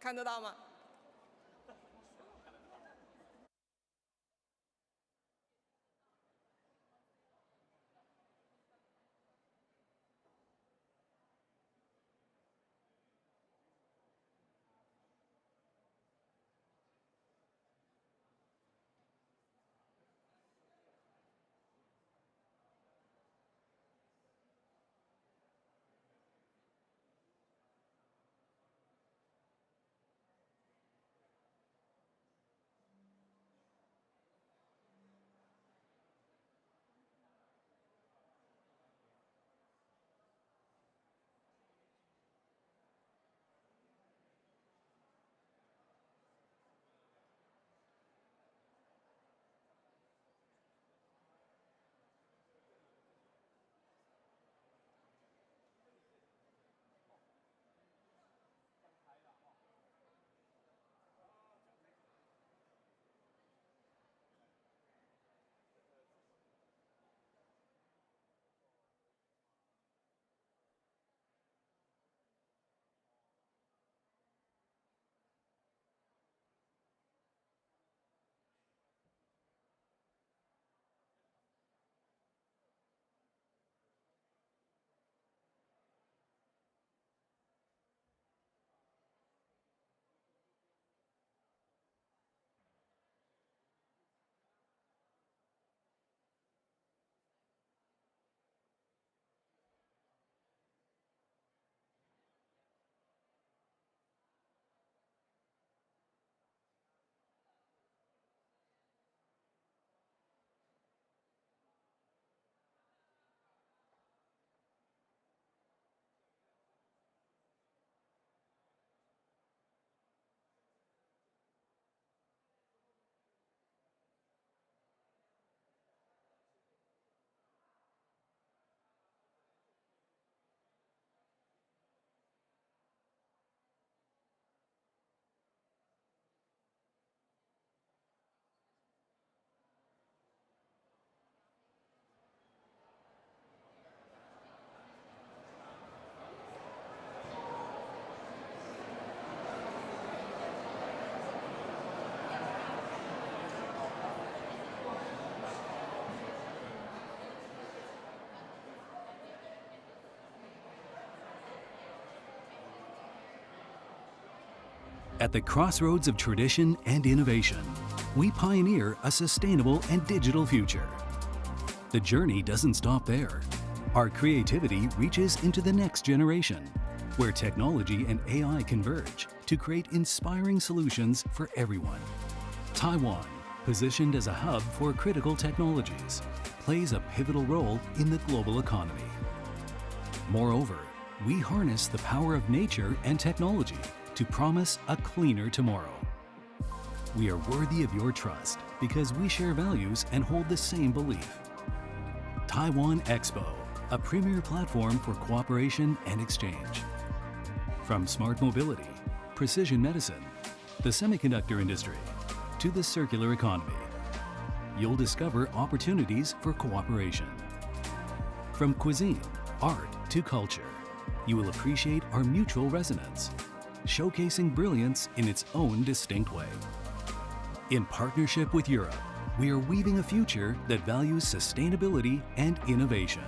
看得到吗？At the crossroads of tradition and innovation, we pioneer a sustainable and digital future. The journey doesn't stop there. Our creativity reaches into the next generation, where technology and AI converge to create inspiring solutions for everyone. Taiwan, positioned as a hub for critical technologies, plays a pivotal role in the global economy. Moreover, we harness the power of nature and technology to promise a cleaner tomorrow. We are worthy of your trust because we share values and hold the same belief. Taiwan Expo, a premier platform for cooperation and exchange. From smart mobility, precision medicine, the semiconductor industry, to the circular economy, you'll discover opportunities for cooperation. From cuisine, art, to culture, you will appreciate our mutual resonance, showcasing brilliance in its own distinct way. In partnership with Europe, we are weaving a future that values sustainability and innovation.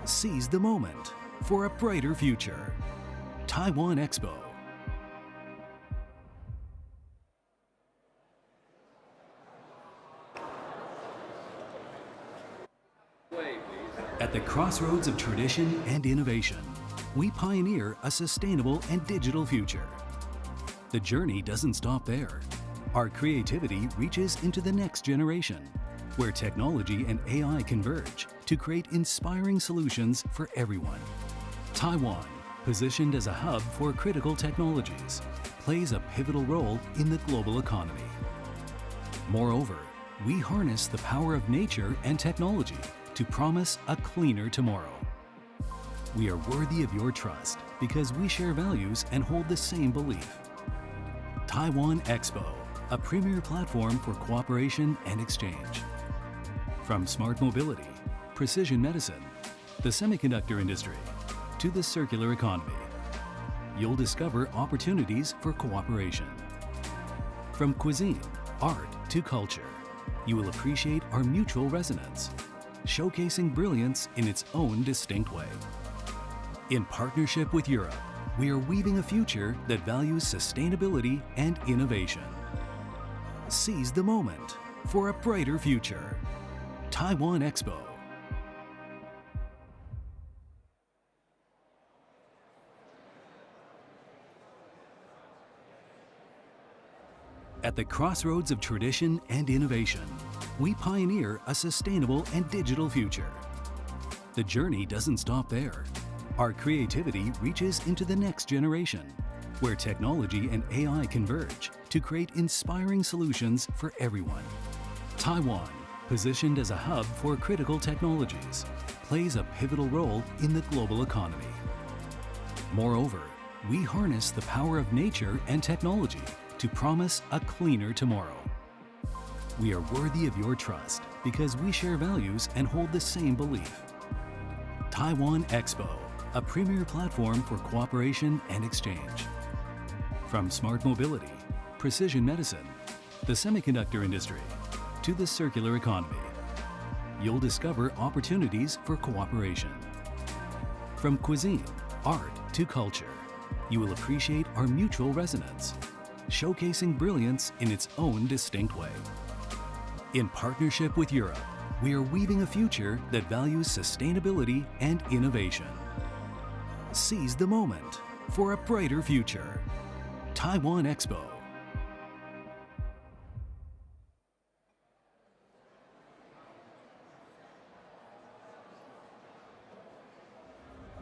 Seize the moment for a brighter future. Taiwan Expo. At the crossroads of tradition and innovation, we pioneer a sustainable and digital future. The journey doesn't stop there. Our creativity reaches into the next generation, where technology and AI converge to create inspiring solutions for everyone. Taiwan, positioned as a hub for critical technologies, plays a pivotal role in the global economy. Moreover, we harness the power of nature and technology to promise a cleaner tomorrow. We are worthy of your trust because we share values and hold the same belief. Taiwan Expo, a premier platform for cooperation and exchange. From smart mobility, precision medicine, the semiconductor industry, to the circular economy, you'll discover opportunities for cooperation. From cuisine, art to culture, you will appreciate our mutual resonance, showcasing brilliance in its own distinct way. In partnership with Europe, we are weaving a future that values sustainability and innovation. Seize the moment for a brighter future. Taiwan Expo. At the crossroads of tradition and innovation, we pioneer a sustainable and digital future. The journey doesn't stop there. Our creativity reaches into the next generation, where technology and AI converge to create inspiring solutions for everyone. Taiwan, positioned as a hub for critical technologies, plays a pivotal role in the global economy. Moreover, we harness the power of nature and technology to promise a cleaner tomorrow. We are worthy of your trust because we share values and hold the same belief. Taiwan Expo, a premier platform for cooperation and exchange. From smart mobility, precision medicine, the semiconductor industry, to the circular economy, you'll discover opportunities for cooperation. From cuisine, art to culture, you will appreciate our mutual resonance, showcasing brilliance in its own distinct way. In partnership with Europe, we are weaving a future that values sustainability and innovation. Seize the moment for a brighter future. Taiwan Expo.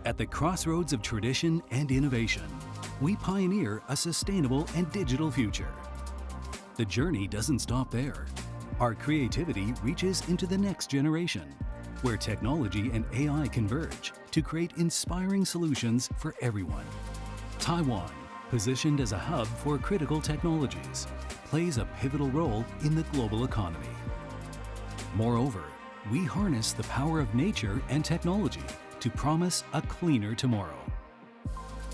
At the crossroads of tradition and innovation, we pioneer a sustainable and digital future. The journey doesn't stop there. Our creativity reaches into the next generation, where technology and AI converge to create inspiring solutions for everyone. Taiwan, positioned as a hub for critical technologies, plays a pivotal role in the global economy. Moreover, we harness the power of nature and technology to promise a cleaner tomorrow.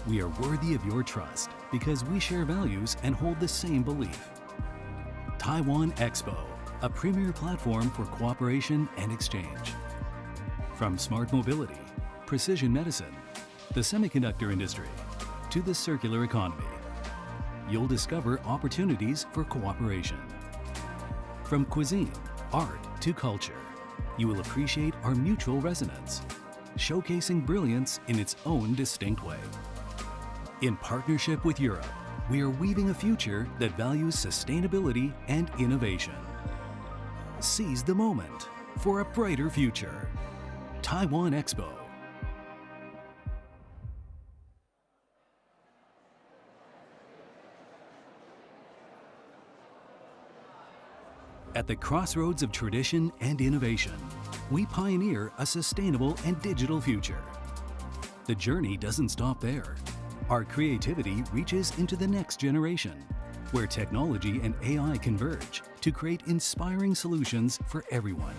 We are worthy of your trust because we share values and hold the same belief. Taiwan Expo, a premier platform for cooperation and exchange. From smart mobility, precision medicine, the semiconductor industry, to the circular economy, you'll discover opportunities for cooperation. From cuisine, art to culture, you will appreciate our mutual resonance, showcasing brilliance in its own distinct way. In partnership with Europe, we are weaving a future that values sustainability and innovation. Seize the moment for a brighter future. Taiwan Expo. At the crossroads of tradition and innovation, we pioneer a sustainable and digital future. The journey doesn't stop there. Our creativity reaches into the next generation, where technology and AI converge to create inspiring solutions for everyone.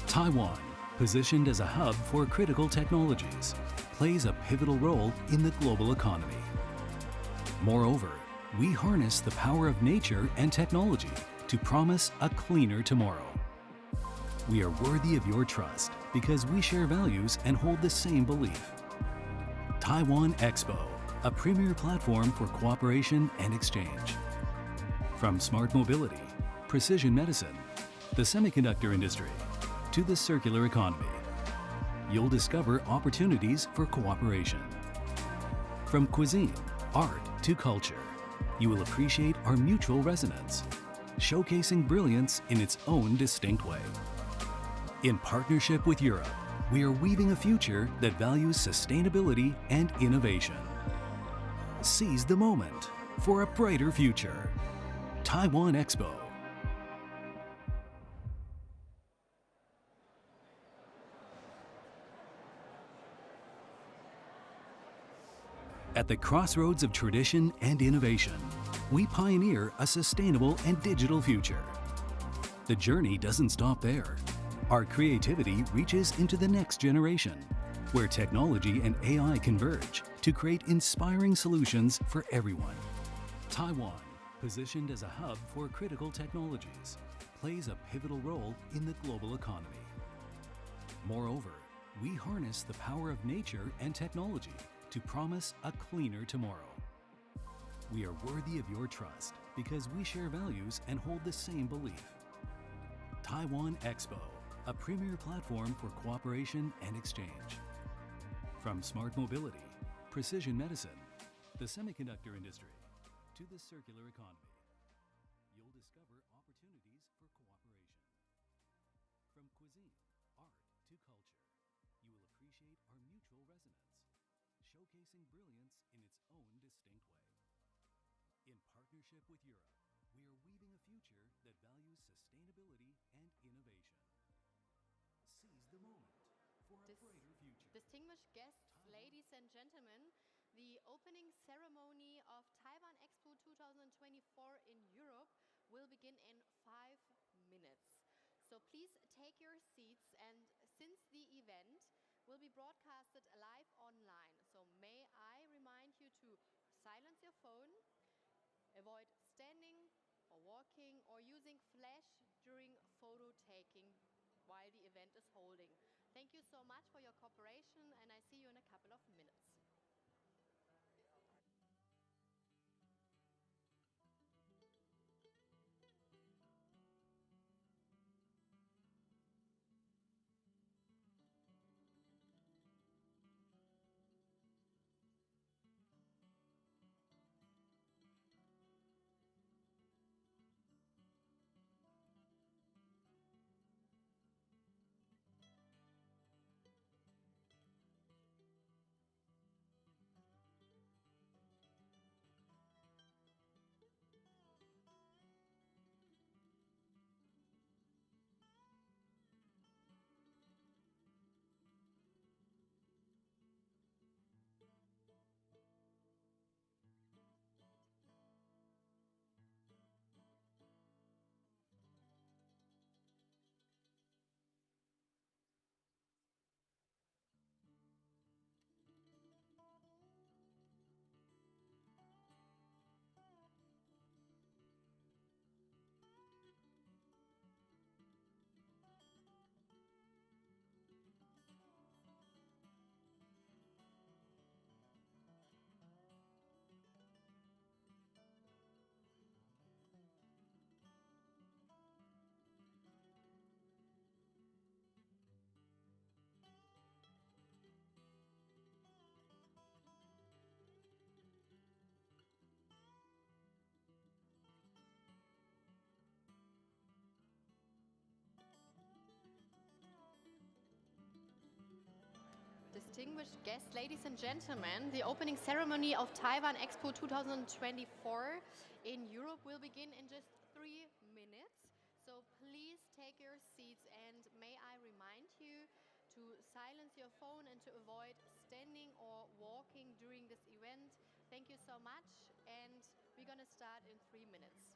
Taiwan, positioned as a hub for critical technologies, plays a pivotal role in the global economy. Moreover, we harness the power of nature and technology to promise a cleaner tomorrow. We are worthy of your trust because we share values and hold the same belief. Taiwan Expo, a premier platform for cooperation and exchange. From smart mobility, precision medicine, the semiconductor industry, to the circular economy, you'll discover opportunities for cooperation. From cuisine, art to culture, you will appreciate our mutual resonance, showcasing brilliance in its own distinct way. In partnership with Europe, we are weaving a future that values sustainability and innovation. Seize the moment for a brighter future. Taiwan Expo. At the crossroads of tradition and innovation, we pioneer a sustainable and digital future. The journey doesn't stop there. Our creativity reaches into the next generation, where technology and AI converge to create inspiring solutions for everyone. Taiwan, positioned as a hub for critical technologies, plays a pivotal role in the global economy. Moreover, we harness the power of nature and technology to promise a cleaner tomorrow. We are worthy of your trust because we share values and hold the same belief. Taiwan Expo, a premier platform for cooperation and exchange. From smart mobility, precision medicine, the semiconductor industry, to the circular economy, you'll discover opportunities for cooperation. From cuisine, art, to culture, you will appreciate our mutual resonance, showcasing brilliance in its own distinct way. In partnership with Europe, we are weaving a future that values sustainability and innovation. Seize the moment for a brighter future. Distinguished guests, ladies and gentlemen, the opening ceremony of Taiwan Expo 2024 in Europe will begin in 5 minutes. So please take your seats, and since the event will be broadcasted live online, so may I remind you to silence your phone, avoid standing or walking or using flash during photo taking while the event is holding. Thank you so much for your cooperation, and I see you in a couple of minutes. Distinguished guests, ladies and gentlemen, the opening ceremony of Taiwan Expo 2024 in Europe will begin in just 3 minutes. So please take your seats, and may I remind you to silence your phone and to avoid standing or walking during this event. Thank you so much, and we're going to start in 3 minutes.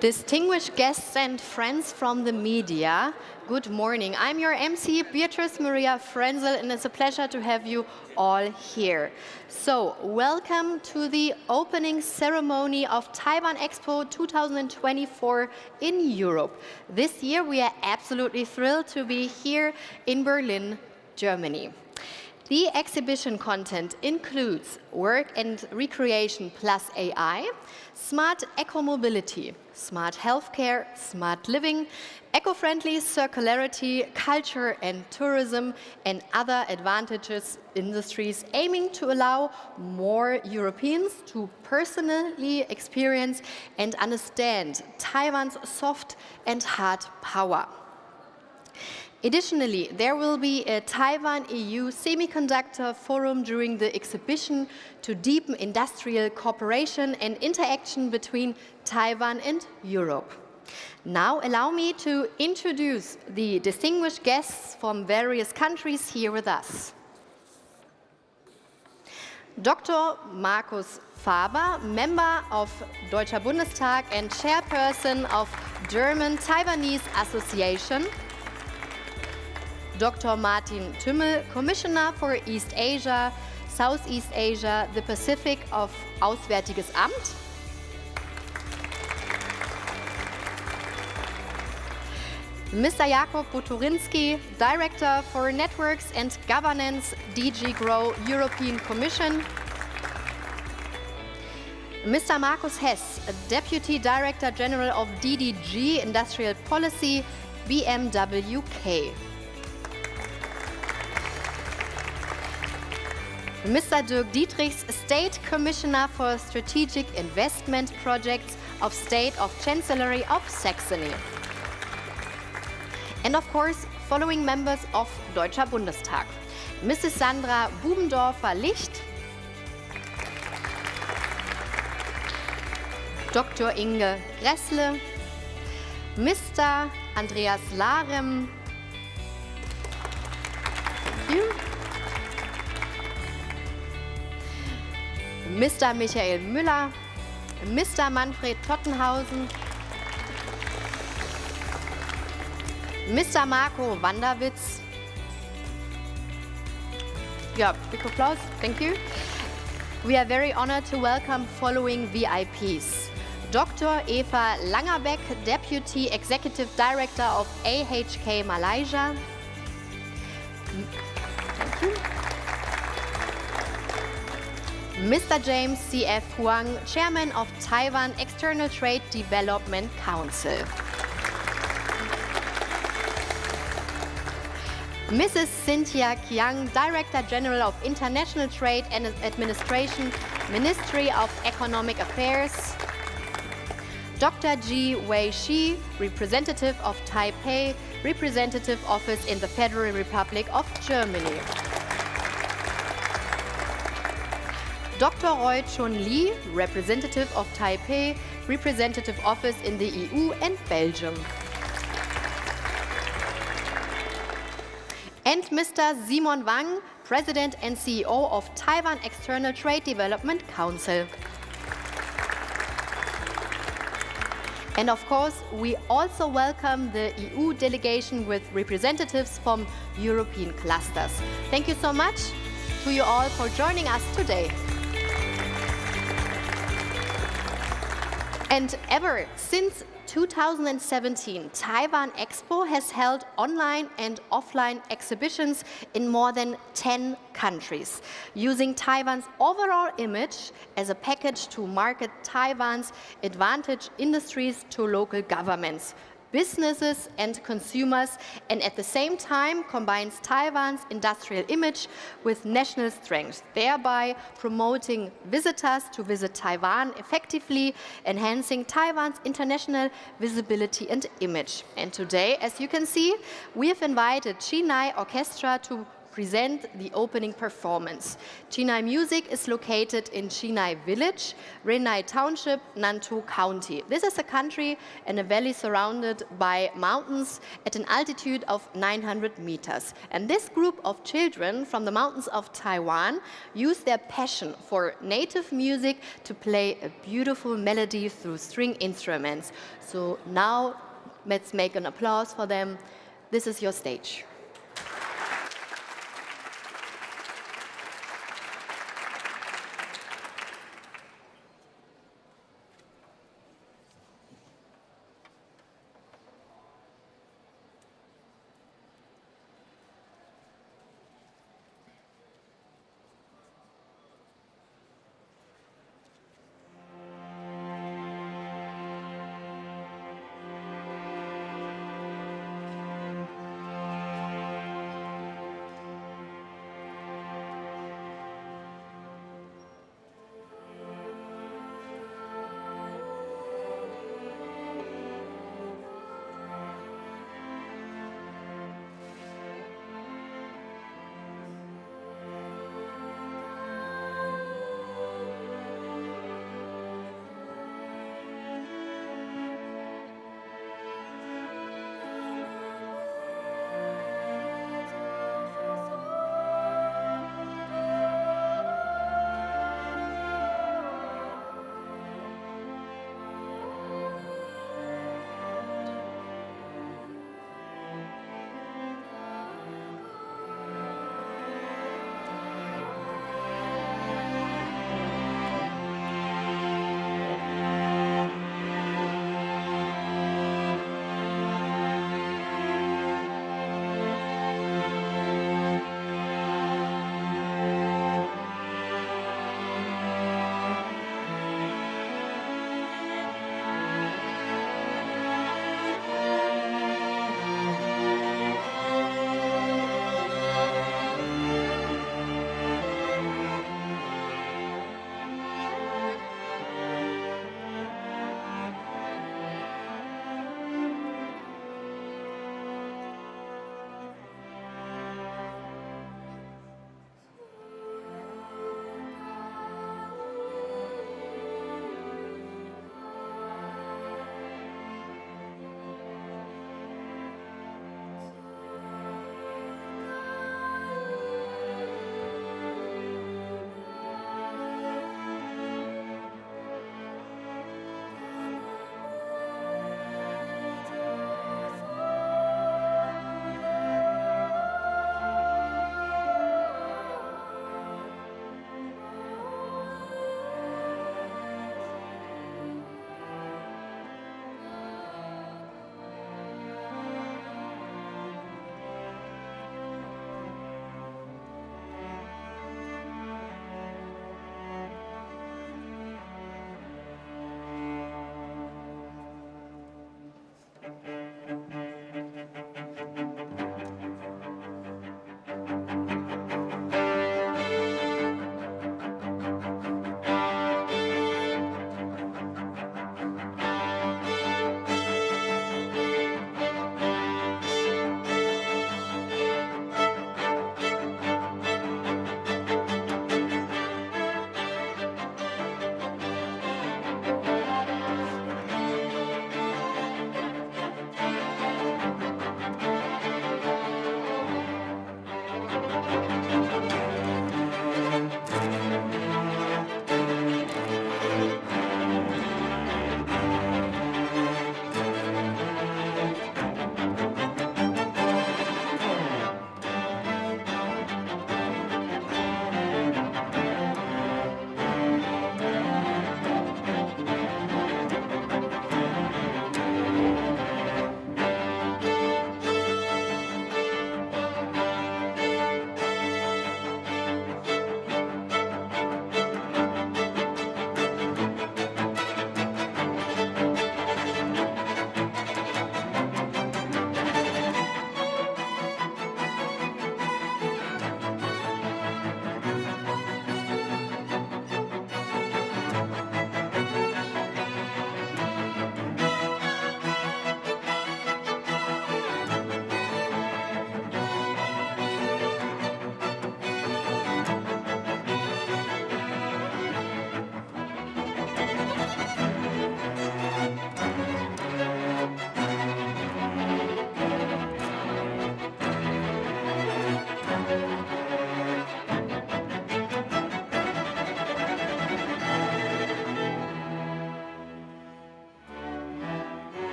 Distinguished guests and friends from the media, good morning. I'm your MC, Beatrice Maria Frenzel, and it's a pleasure to have you all here. So, welcome to the opening ceremony of Taiwan Expo 2024 in Europe. This year we are absolutely thrilled to be here in Berlin, Germany. The exhibition content includes work and recreation plus AI, smart eco-mobility, smart healthcare, smart living, eco-friendly circularity, culture and tourism, and other advantageous industries aiming to allow more Europeans to personally experience and understand Taiwan's soft and hard power. Additionally, there will be a Taiwan-EU Semiconductor Forum during the exhibition to deepen industrial cooperation and interaction between Taiwan and Europe. Now, allow me to introduce the distinguished guests from various countries here with us. Dr. Markus Faber, member of Deutscher Bundestag and chairperson of German-Taiwanese Association. Dr. Martin Tümmel, Commissioner for East Asia, Southeast Asia, the Pacific of Auswärtiges Amt. Mr. Jakob Buturinski, Director for Networks and Governance, DG GROW, European Commission. Mr. Markus Hess, Deputy Director General of DDG, Industrial Policy, BMW UK. Mr. Dirk Dietrichs, State Commissioner for Strategic Investment Projects of State of Chancellery of Saxony. And of course, following members of Deutscher Bundestag. Mrs. Sandra Bubendorfer-Licht, Dr. Inge Gressle, Mr. Andreas Larem, thank you. Mr. Michael Müller, Mr. Manfred Tottenhausen, Mr. Marco Wanderwitz. Yeah, big applause, thank you. We are very honored to welcome following VIPs. Dr. Eva Langerbeck, Deputy Executive Director of AHK Malaysia. Thank you. Mr. James C.F. Huang, Chairman of Taiwan External Trade Development Council. Mrs. Cynthia Kiang, Director General of International Trade and Administration, Ministry of Economic Affairs. Dr. Ji Wei-shi, Representative of Taipei, Representative Office in the Federal Republic of Germany. Dr. Roy Chun Lee, Representative of Taipei, Representative Office in the EU and Belgium. And Mr. Simon Wang, President and CEO of Taiwan External Trade Development Council. And of course, we also welcome the EU delegation with representatives from European clusters. Thank you so much to you all for joining us today. And ever since 2017, Taiwan Expo has held online and offline exhibitions in more than 10 countries, using Taiwan's overall image as a package to market Taiwan's advantage industries to local governments, businesses and consumers, and at the same time combines Taiwan's industrial image with national strength, thereby promoting visitors to visit Taiwan effectively, enhancing Taiwan's international visibility and image. And today, as you can see, we have invited Chinai Orchestra to present the opening performance. Chinai Music is located in Chinai Village, Rinai Township, Nantou County. This is a country in a valley surrounded by mountains at an altitude of 900 meters. And this group of children from the mountains of Taiwan use their passion for native music to play a beautiful melody through string instruments. So now let's make an applause for them. This is your stage.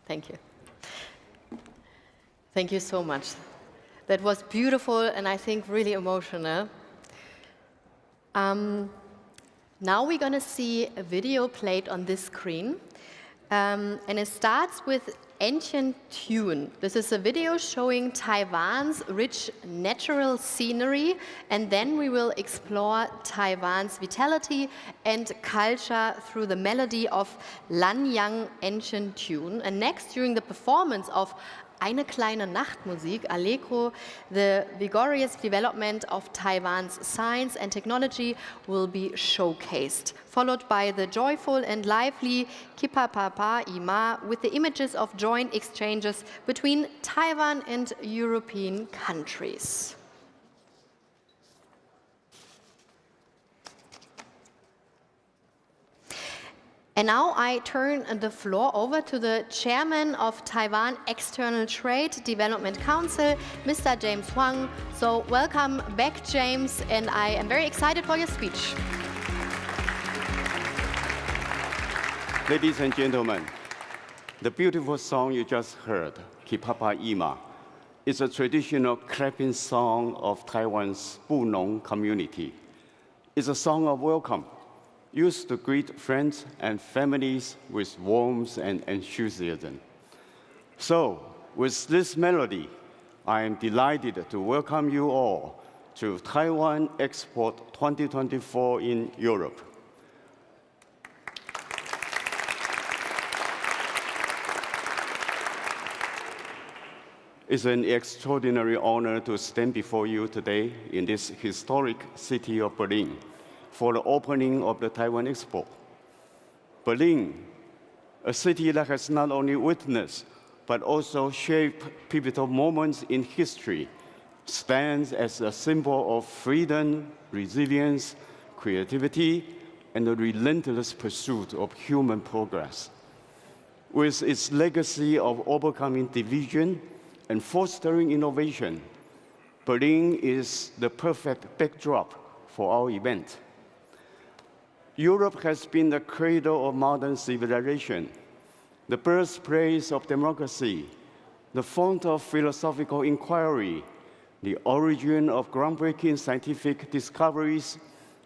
Thank you. Thank you so much. That was beautiful and I think really emotional. Now we're going to see a video played on this screen. And it starts with Ancient Tune. This is a video showing Taiwan's rich natural scenery, and then we will explore Taiwan's vitality and culture through the melody of Lanyang Ancient Tune. And next, during the performance of Eine kleine Nachtmusik, Allegro, the vigorous development of Taiwan's science and technology will be showcased, followed by the joyful and lively Kipapapa Ima with the images of joint exchanges between Taiwan and European countries. And now I turn the floor over to the chairman of Taiwan External Trade Development Council, Mr. James Huang. So welcome back, James, and I am very excited for your speech. Ladies and gentlemen, the beautiful song you just heard, Kipapa Ima, is a traditional clapping song of Taiwan's Bunong community. It's a song of welcome, used to greet friends and families with warmth and enthusiasm. So, with this melody, I am delighted to welcome you all to Taiwan Expo 2024 in Europe. It's an extraordinary honor to stand before you today in this historic city of Berlin for the opening of the Taiwan Expo. Berlin, a city that has not only witnessed, but also shaped pivotal moments in history, stands as a symbol of freedom, resilience, creativity, and the relentless pursuit of human progress. With its legacy of overcoming division and fostering innovation, Berlin is the perfect backdrop for our event. Europe has been the cradle of modern civilization, the birthplace of democracy, the font of philosophical inquiry, the origin of groundbreaking scientific discoveries,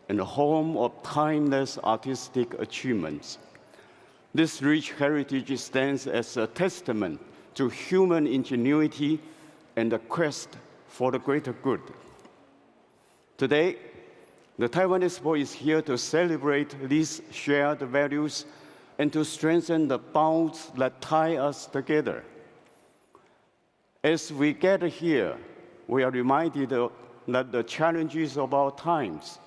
and the home of timeless artistic achievements. This rich heritage stands as a testament to human ingenuity and the quest for the greater good. Today, the Taiwan Expo is here to celebrate these shared values and to strengthen the bonds that tie us together. As we gather here, we are reminded that the challenges of our times,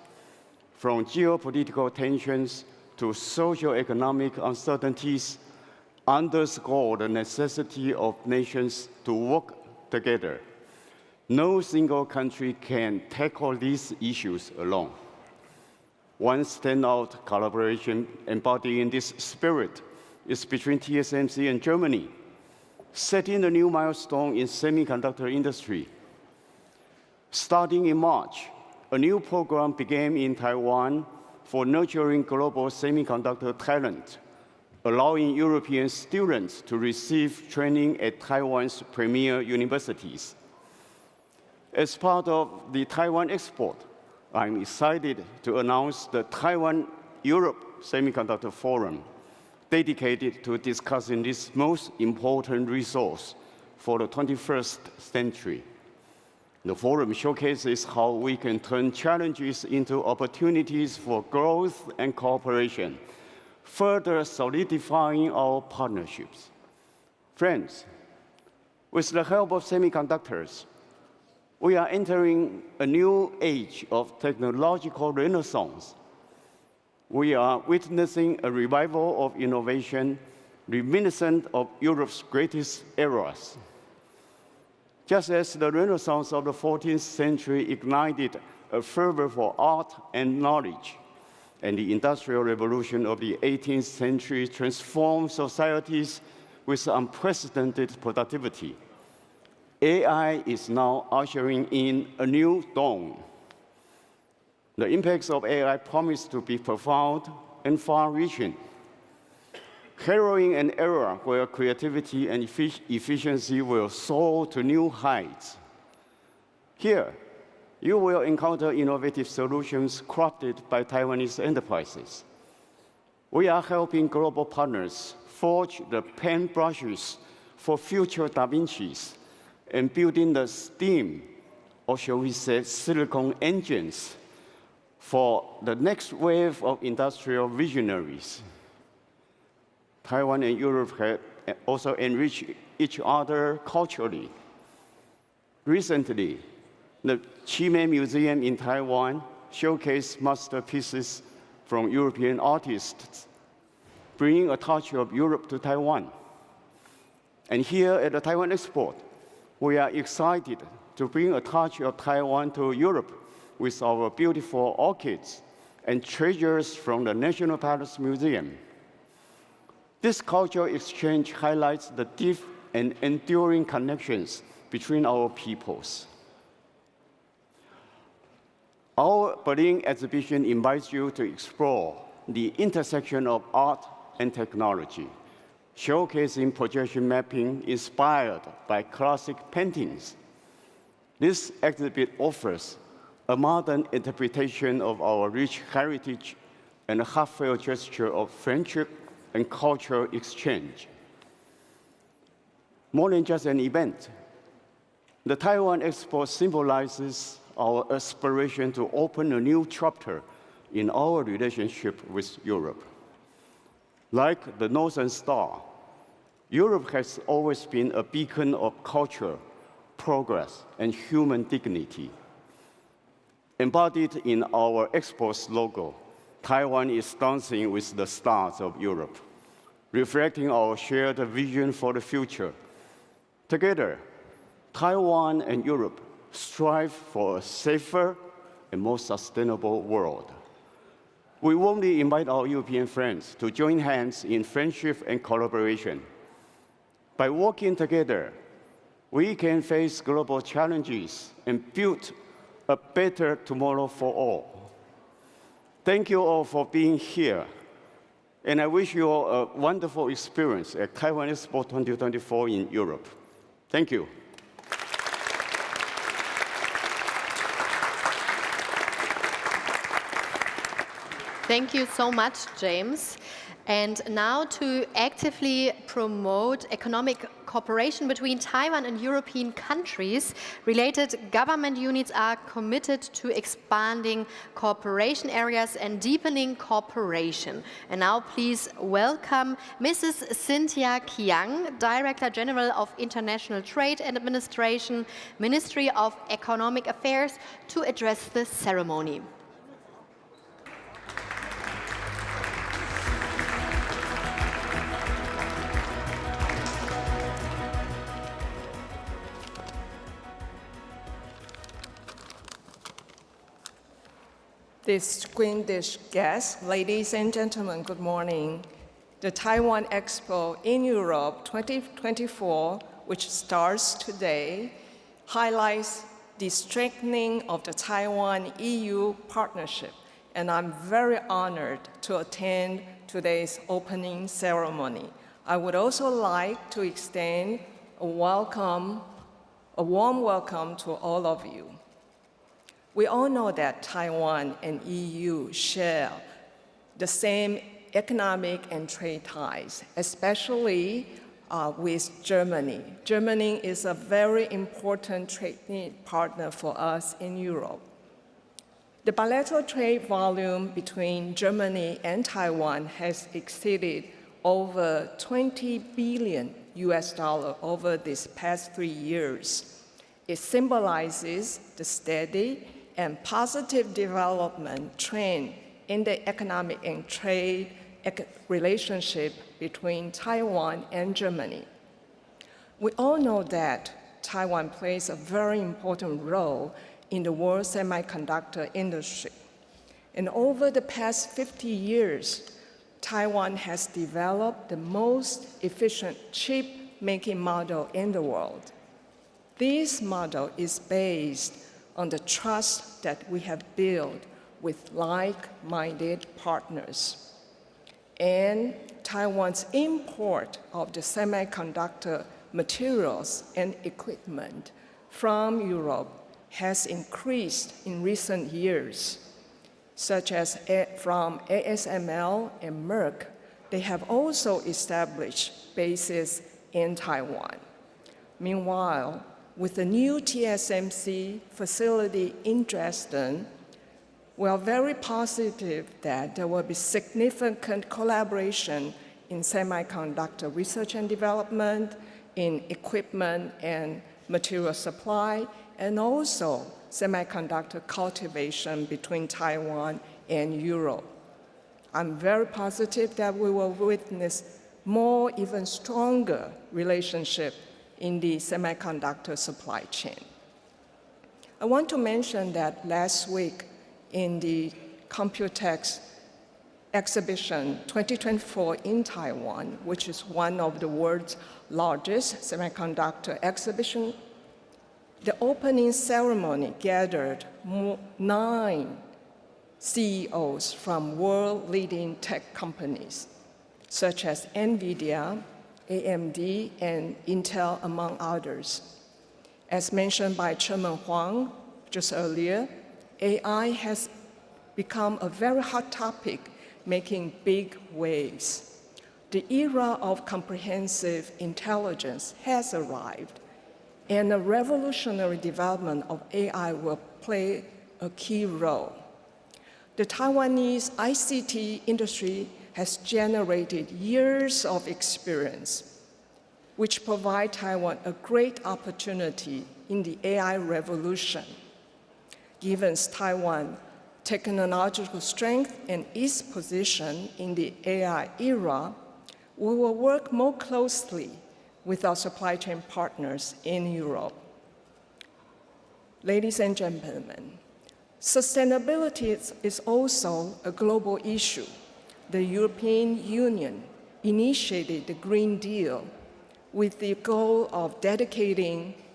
from geopolitical tensions to socio-economic uncertainties, underscore the necessity of nations to work together. No single country can tackle these issues alone. One standout collaboration embodying this spirit is between TSMC and Germany, setting a new milestone in semiconductor industry. Starting in March, a new program began in Taiwan for nurturing global semiconductor talent, allowing European students to receive training at Taiwan's premier universities. As part of the Taiwan Expo, I'm excited to announce the Taiwan-Europe Semiconductor Forum, dedicated to discussing this most important resource for the 21st century. The forum showcases how we can turn challenges into opportunities for growth and cooperation, further solidifying our partnerships. Friends, with the help of semiconductors, we are entering a new age of technological renaissance. We are witnessing a revival of innovation reminiscent of Europe's greatest eras. Just as the Renaissance of the 14th century ignited a fervor for art and knowledge, and the Industrial Revolution of the 18th century transformed societies with unprecedented productivity, AI is now ushering in a new dawn. The impacts of AI promise to be profound and far-reaching, heralding an era where creativity and efficiency will soar to new heights. Here, you will encounter innovative solutions crafted by Taiwanese enterprises. We are helping global partners forge the pen brushes for future Da Vinci's and building the steam, or shall we say silicon engines, for the next wave of industrial visionaries. Taiwan and Europe have also enriched each other culturally. Recently, the Chime Museum in Taiwan showcased masterpieces from European artists, bringing a touch of Europe to Taiwan. And here at the Taiwan Expo, we are excited to bring a touch of Taiwan to Europe with our beautiful orchids and treasures from the National Palace Museum. This cultural exchange highlights the deep and enduring connections between our peoples. Our Berlin exhibition invites you to explore the intersection of art and technology, showcasing projection mapping inspired by classic paintings. This exhibit offers a modern interpretation of our rich heritage and a heartfelt gesture of friendship and cultural exchange. More than just an event, the Taiwan Expo symbolizes our aspiration to open a new chapter in our relationship with Europe. Like the Northern Star, Europe has always been a beacon of culture, progress, and human dignity. Embodied in our Expo's logo, Taiwan is dancing with the stars of Europe, reflecting our shared vision for the future. Together, Taiwan and Europe strive for a safer and more sustainable world. We warmly invite our European friends to join hands in friendship and collaboration. By working together, we can face global challenges and build a better tomorrow for all. Thank you all for being here, and I wish you all a wonderful experience at Taiwan Expo 2024 in Europe. Thank you. Thank you so much, James. And now to actively promote economic cooperation between Taiwan and European countries, related government units are committed to expanding cooperation areas and deepening cooperation. And now please welcome Mrs. Cynthia Kiang, Director General of International Trade and Administration, Ministry of Economic Affairs, to address the ceremony. Distinguished guests, ladies and gentlemen, good morning. The Taiwan Expo in Europe 2024, which starts today, highlights the strengthening of the Taiwan-EU partnership, and I'm very honored to attend today's opening ceremony. I would also like to extend a warm welcome to all of you. We all know that Taiwan and EU share the same economic and trade ties, especially with Germany. Germany is a very important trade partner for us in Europe. The bilateral trade volume between Germany and Taiwan has exceeded over $20 billion over these past 3 years. It symbolizes the steady and positive development trend in the economic and trade relationship between Taiwan and Germany. We all know that Taiwan plays a very important role in the world semiconductor industry. And over the past 50 years, Taiwan has developed the most efficient chip-making model in the world. This model is based on the trust that we have built with like-minded partners. And Taiwan's import of the semiconductor materials and equipment from Europe has increased in recent years, such as from ASML and Merck. They have also established bases in Taiwan. Meanwhile, with the new TSMC facility in Dresden, we are very positive that there will be significant collaboration in semiconductor research and development, in equipment and material supply, and also semiconductor cultivation between Taiwan and Europe. I'm very positive that we will witness more, even stronger relationship in the semiconductor supply chain. I want to mention that last week in the Computex exhibition 2024 in Taiwan, which is one of the world's largest semiconductor exhibition, the opening ceremony gathered 9 CEOs from world-leading tech companies, such as NVIDIA, AMD, and Intel, among others. As mentioned by Chairman Huang just earlier, AI has become a very hot topic, making big waves. The era of comprehensive intelligence has arrived, and the revolutionary development of AI will play a key role. The Taiwanese ICT industry has generated years of experience, which provide Taiwan a great opportunity in the AI revolution. Given Taiwan's technological strength and its position in the AI era, we will work more closely with our supply chain partners in Europe. Ladies and gentlemen, Sustainability is also a global issue. The European Union initiated the Green Deal with the goal of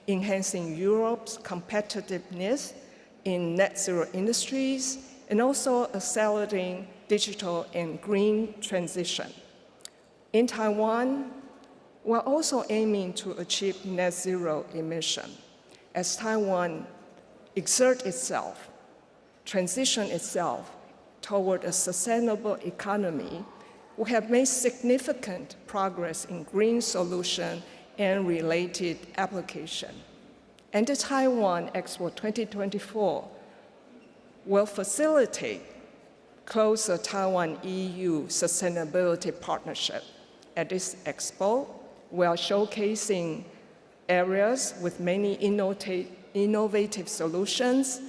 enhancing Europe's competitiveness in net zero industries and also accelerating digital and green transition. In Taiwan, we're also aiming to achieve net zero emission. As Taiwan exerts itself, transition itself toward a sustainable economy, we have made significant progress in green solution and related application. And the Taiwan Expo 2024 will facilitate closer Taiwan-EU sustainability partnership. At this expo, we are showcasing areas with many innovative solutions,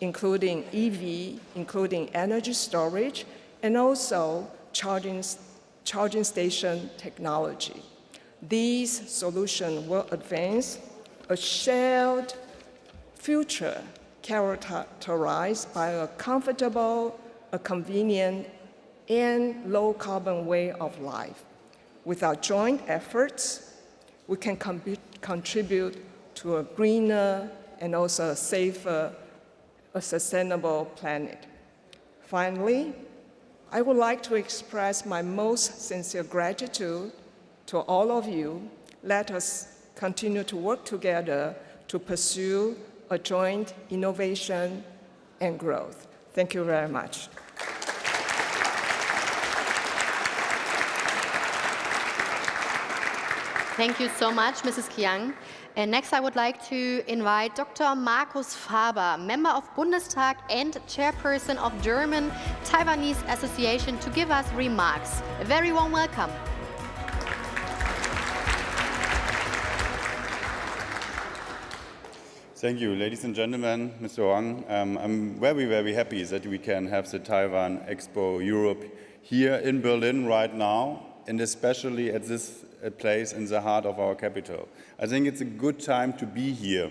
including EV, including energy storage, and also charging station technology. These solutions will advance a shared future characterized by a comfortable, a convenient, and low-carbon way of life. With our joint efforts, we can contribute to a greener and also a safer, a sustainable planet. Finally, I would like to express my most sincere gratitude to all of you. Let us continue to work together to pursue a joint innovation and growth. Thank you very much. Thank you so much, Mrs. Kiang. And next I would like to invite Dr. Markus Faber, Member of Bundestag and Chairperson of German-Taiwanese Association, to give us remarks. A very warm welcome. Thank you, ladies and gentlemen, Mr. Wang. I'm very, very happy that we can have the Taiwan Expo Europe here in Berlin right now, and especially at this place in the heart of our capital. I think it's a good time to be here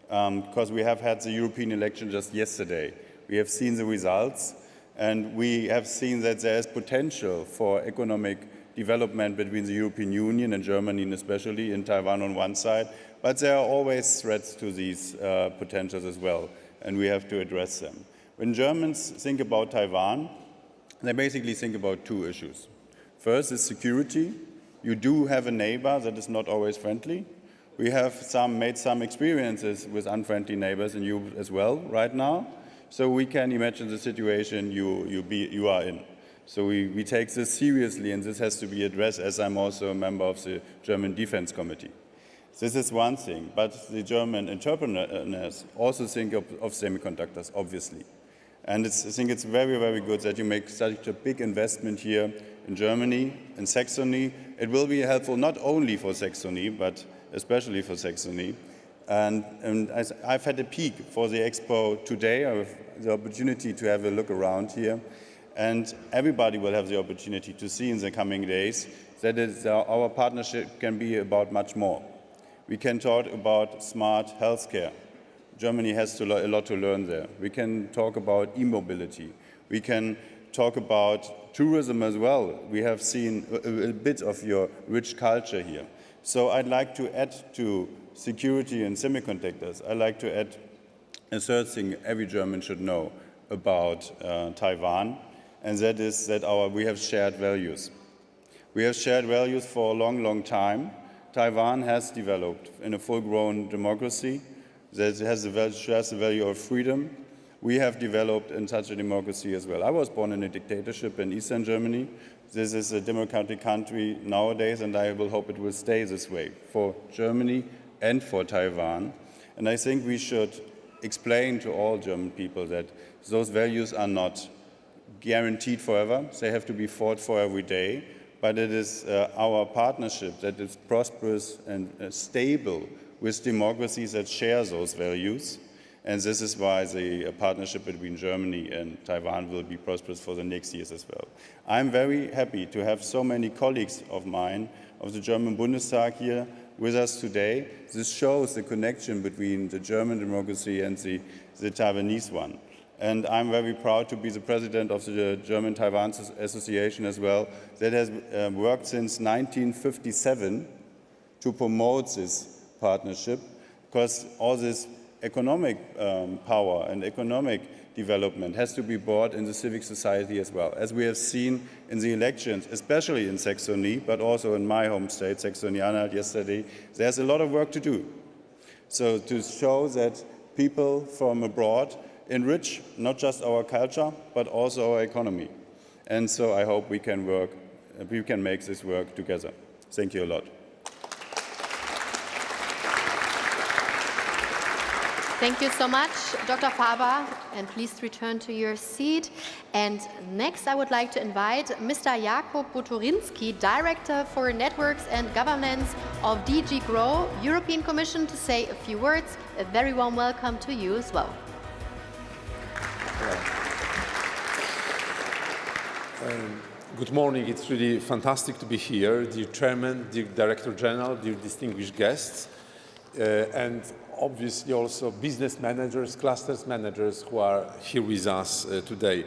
because we have had the European election just yesterday. We have seen the results, and we have seen that there is potential for economic development between the European Union and Germany, and especially in Taiwan on one side. But there are always threats to these potentials as well, and we have to address them. When Germans think about Taiwan, they basically think about two issues. First is security. You do have a neighbor that is not always friendly. We have made some experiences with unfriendly neighbors in Europe as well right now. So we can imagine the situation you are in. So we take this seriously, and this has to be addressed, as I'm also a member of the German Defense Committee. This is one thing, but the German entrepreneurs also think of semiconductors, obviously. And I think it's very, very good that you make such a big investment here in Germany, in Saxony. It will be helpful not only for Saxony, but especially for Saxony. And I've had a peek for the expo today. I have the opportunity to have a look around here. And everybody will have the opportunity to see in the coming days that our partnership can be about much more. We can talk about smart healthcare. Germany has a lot to learn there. We can talk about e-mobility. We can talk about tourism as well. We have seen a bit of your rich culture here. So I'd like to add to security and semiconductors. I'd like to add a third thing every German should know about Taiwan, and that is that we have shared values. We have shared values for a long, long time. Taiwan has developed in a full-grown democracy that shares the value of freedom. We have developed in such a democracy as well. I was born in a dictatorship in Eastern Germany. This is a democratic country nowadays, and I will hope it will stay this way for Germany and for Taiwan. And I think we should explain to all German people that those values are not guaranteed forever. They have to be fought for every day. But it is our partnership that is prosperous and stable with democracies that share those values. And this is why the partnership between Germany and Taiwan will be prosperous for the next years as well. I'm very happy to have so many colleagues of mine of the German Bundestag here with us today. This shows the connection between the German democracy and the Taiwanese one. And I'm very proud to be the president of the German-Taiwanese Association as well, that has worked since 1957 to promote this partnership, because all this economic power and economic development has to be brought in the civic society as well. As we have seen in the elections, especially in Saxony, but also in my home state, Saxony-Anhalt, yesterday, there's a lot of work to do. So to show that people from abroad enrich not just our culture, but also our economy. And so I hope we can make this work together. Thank you a lot. Thank you so much, Dr. Faber, and please return to your seat. And next, I would like to invite Mr. Jakub Butorinski, Director for Networks and Governance of DG GROW, European Commission, to say a few words. A very warm welcome to you as well. Good morning. It's really fantastic to be here, dear Chairman, dear Director General, dear distinguished guests, and obviously also business managers, clusters managers who are here with us today.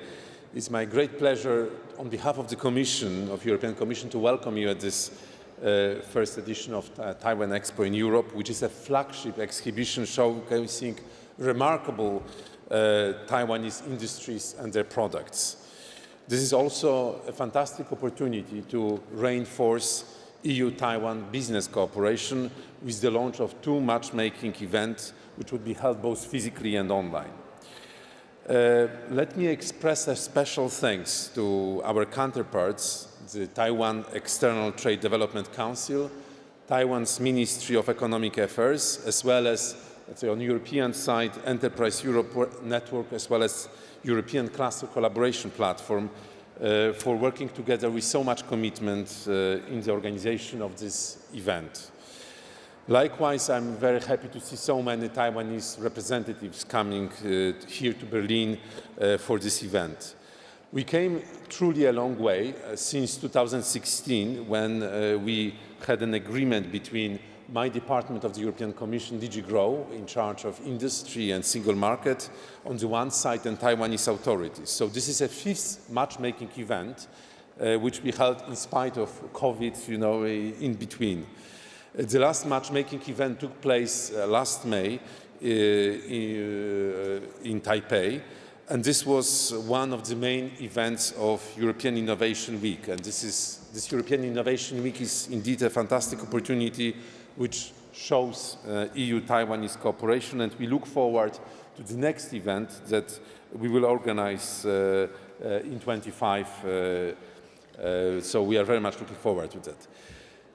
It's my great pleasure on behalf of the Commission, of European Commission, to welcome you at this first edition of Taiwan Expo in Europe, which is a flagship exhibition showcasing remarkable Taiwanese industries and their products. This is also a fantastic opportunity to reinforce EU-Taiwan business cooperation with the launch of 2 matchmaking events, which would be held both physically and online. Let me express a special thanks to our counterparts, the Taiwan External Trade Development Council, Taiwan's Ministry of Economic Affairs, as well as, let's say, on the European side, Enterprise Europe Network, as well as European Cluster Collaboration Platform, for working together with so much commitment in the organization of this event. Likewise, I'm very happy to see so many Taiwanese representatives coming here to Berlin for this event. We came truly a long way since 2016, when we had an agreement between my department of the European Commission, DG GROW, in charge of industry and single market, on the one side, and Taiwanese authorities. So this is a 5th matchmaking event, which we held in spite of COVID, in between. The last matchmaking event took place last May in Taipei, and this was one of the main events of European Innovation Week. And this European Innovation Week is indeed a fantastic opportunity which shows EU-Taiwanese cooperation, and we look forward to the next event that we will organize in 25. So we are very much looking forward to that.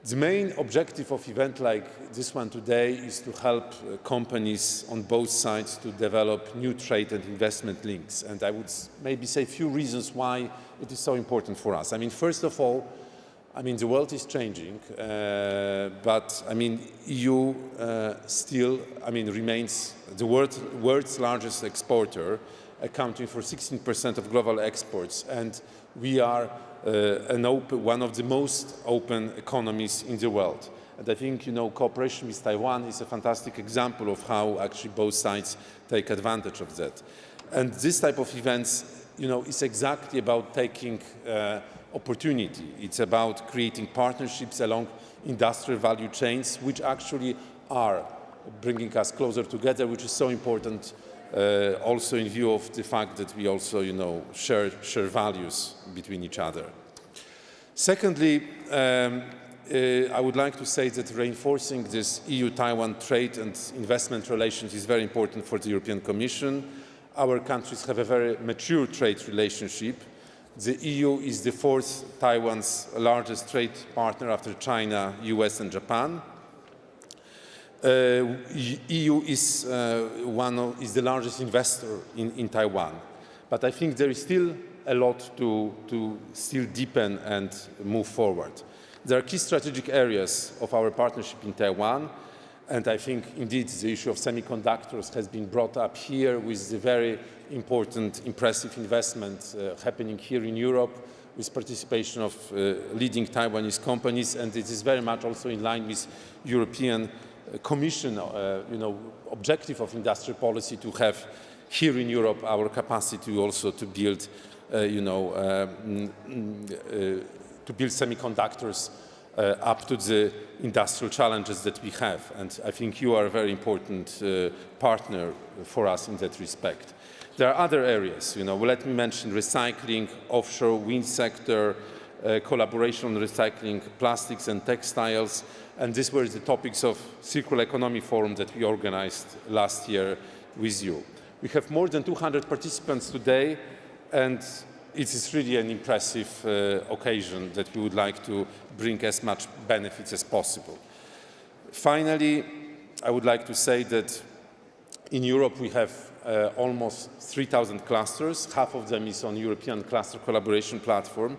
The main objective of an event like this one today is to help companies on both sides to develop new trade and investment links. And I would maybe say a few reasons why it is so important for us. First of all, the world is changing, but EU still, remains the world's largest exporter, accounting for 16% of global exports, and we are one of the most open economies in the world. And I think, cooperation with Taiwan is a fantastic example of how actually both sides take advantage of that. And this type of events, is exactly about taking opportunity. It's about creating partnerships along industrial value chains, which actually are bringing us closer together, which is so important also in view of the fact that we also, share values between each other. Secondly, I would like to say that reinforcing this EU-Taiwan trade and investment relations is very important for the European Commission. Our countries have a very mature trade relationship. The EU is the 4th Taiwan's largest trade partner after China, US, and Japan. EU is the largest investor in Taiwan, but I think there is still a lot to still deepen and move forward. There are key strategic areas of our partnership in Taiwan, and I think indeed the issue of semiconductors has been brought up here with the very important, impressive investment happening here in Europe with participation of leading Taiwanese companies, and it is very much also in line with European Commission objective of industrial policy to have here in Europe our capacity also to build, to build semiconductors up to the industrial challenges that we have. And I think you are a very important partner for us in that respect. There are other areas, let me mention recycling, offshore wind sector, collaboration on recycling, plastics and textiles, and these were the topics of Circular Economy Forum that we organized last year with you. We have more than 200 participants today, and it is really an impressive occasion that we would like to bring as much benefits as possible. Finally, I would like to say that in Europe we have almost 3,000 clusters. Half of them is on European Cluster Collaboration Platform.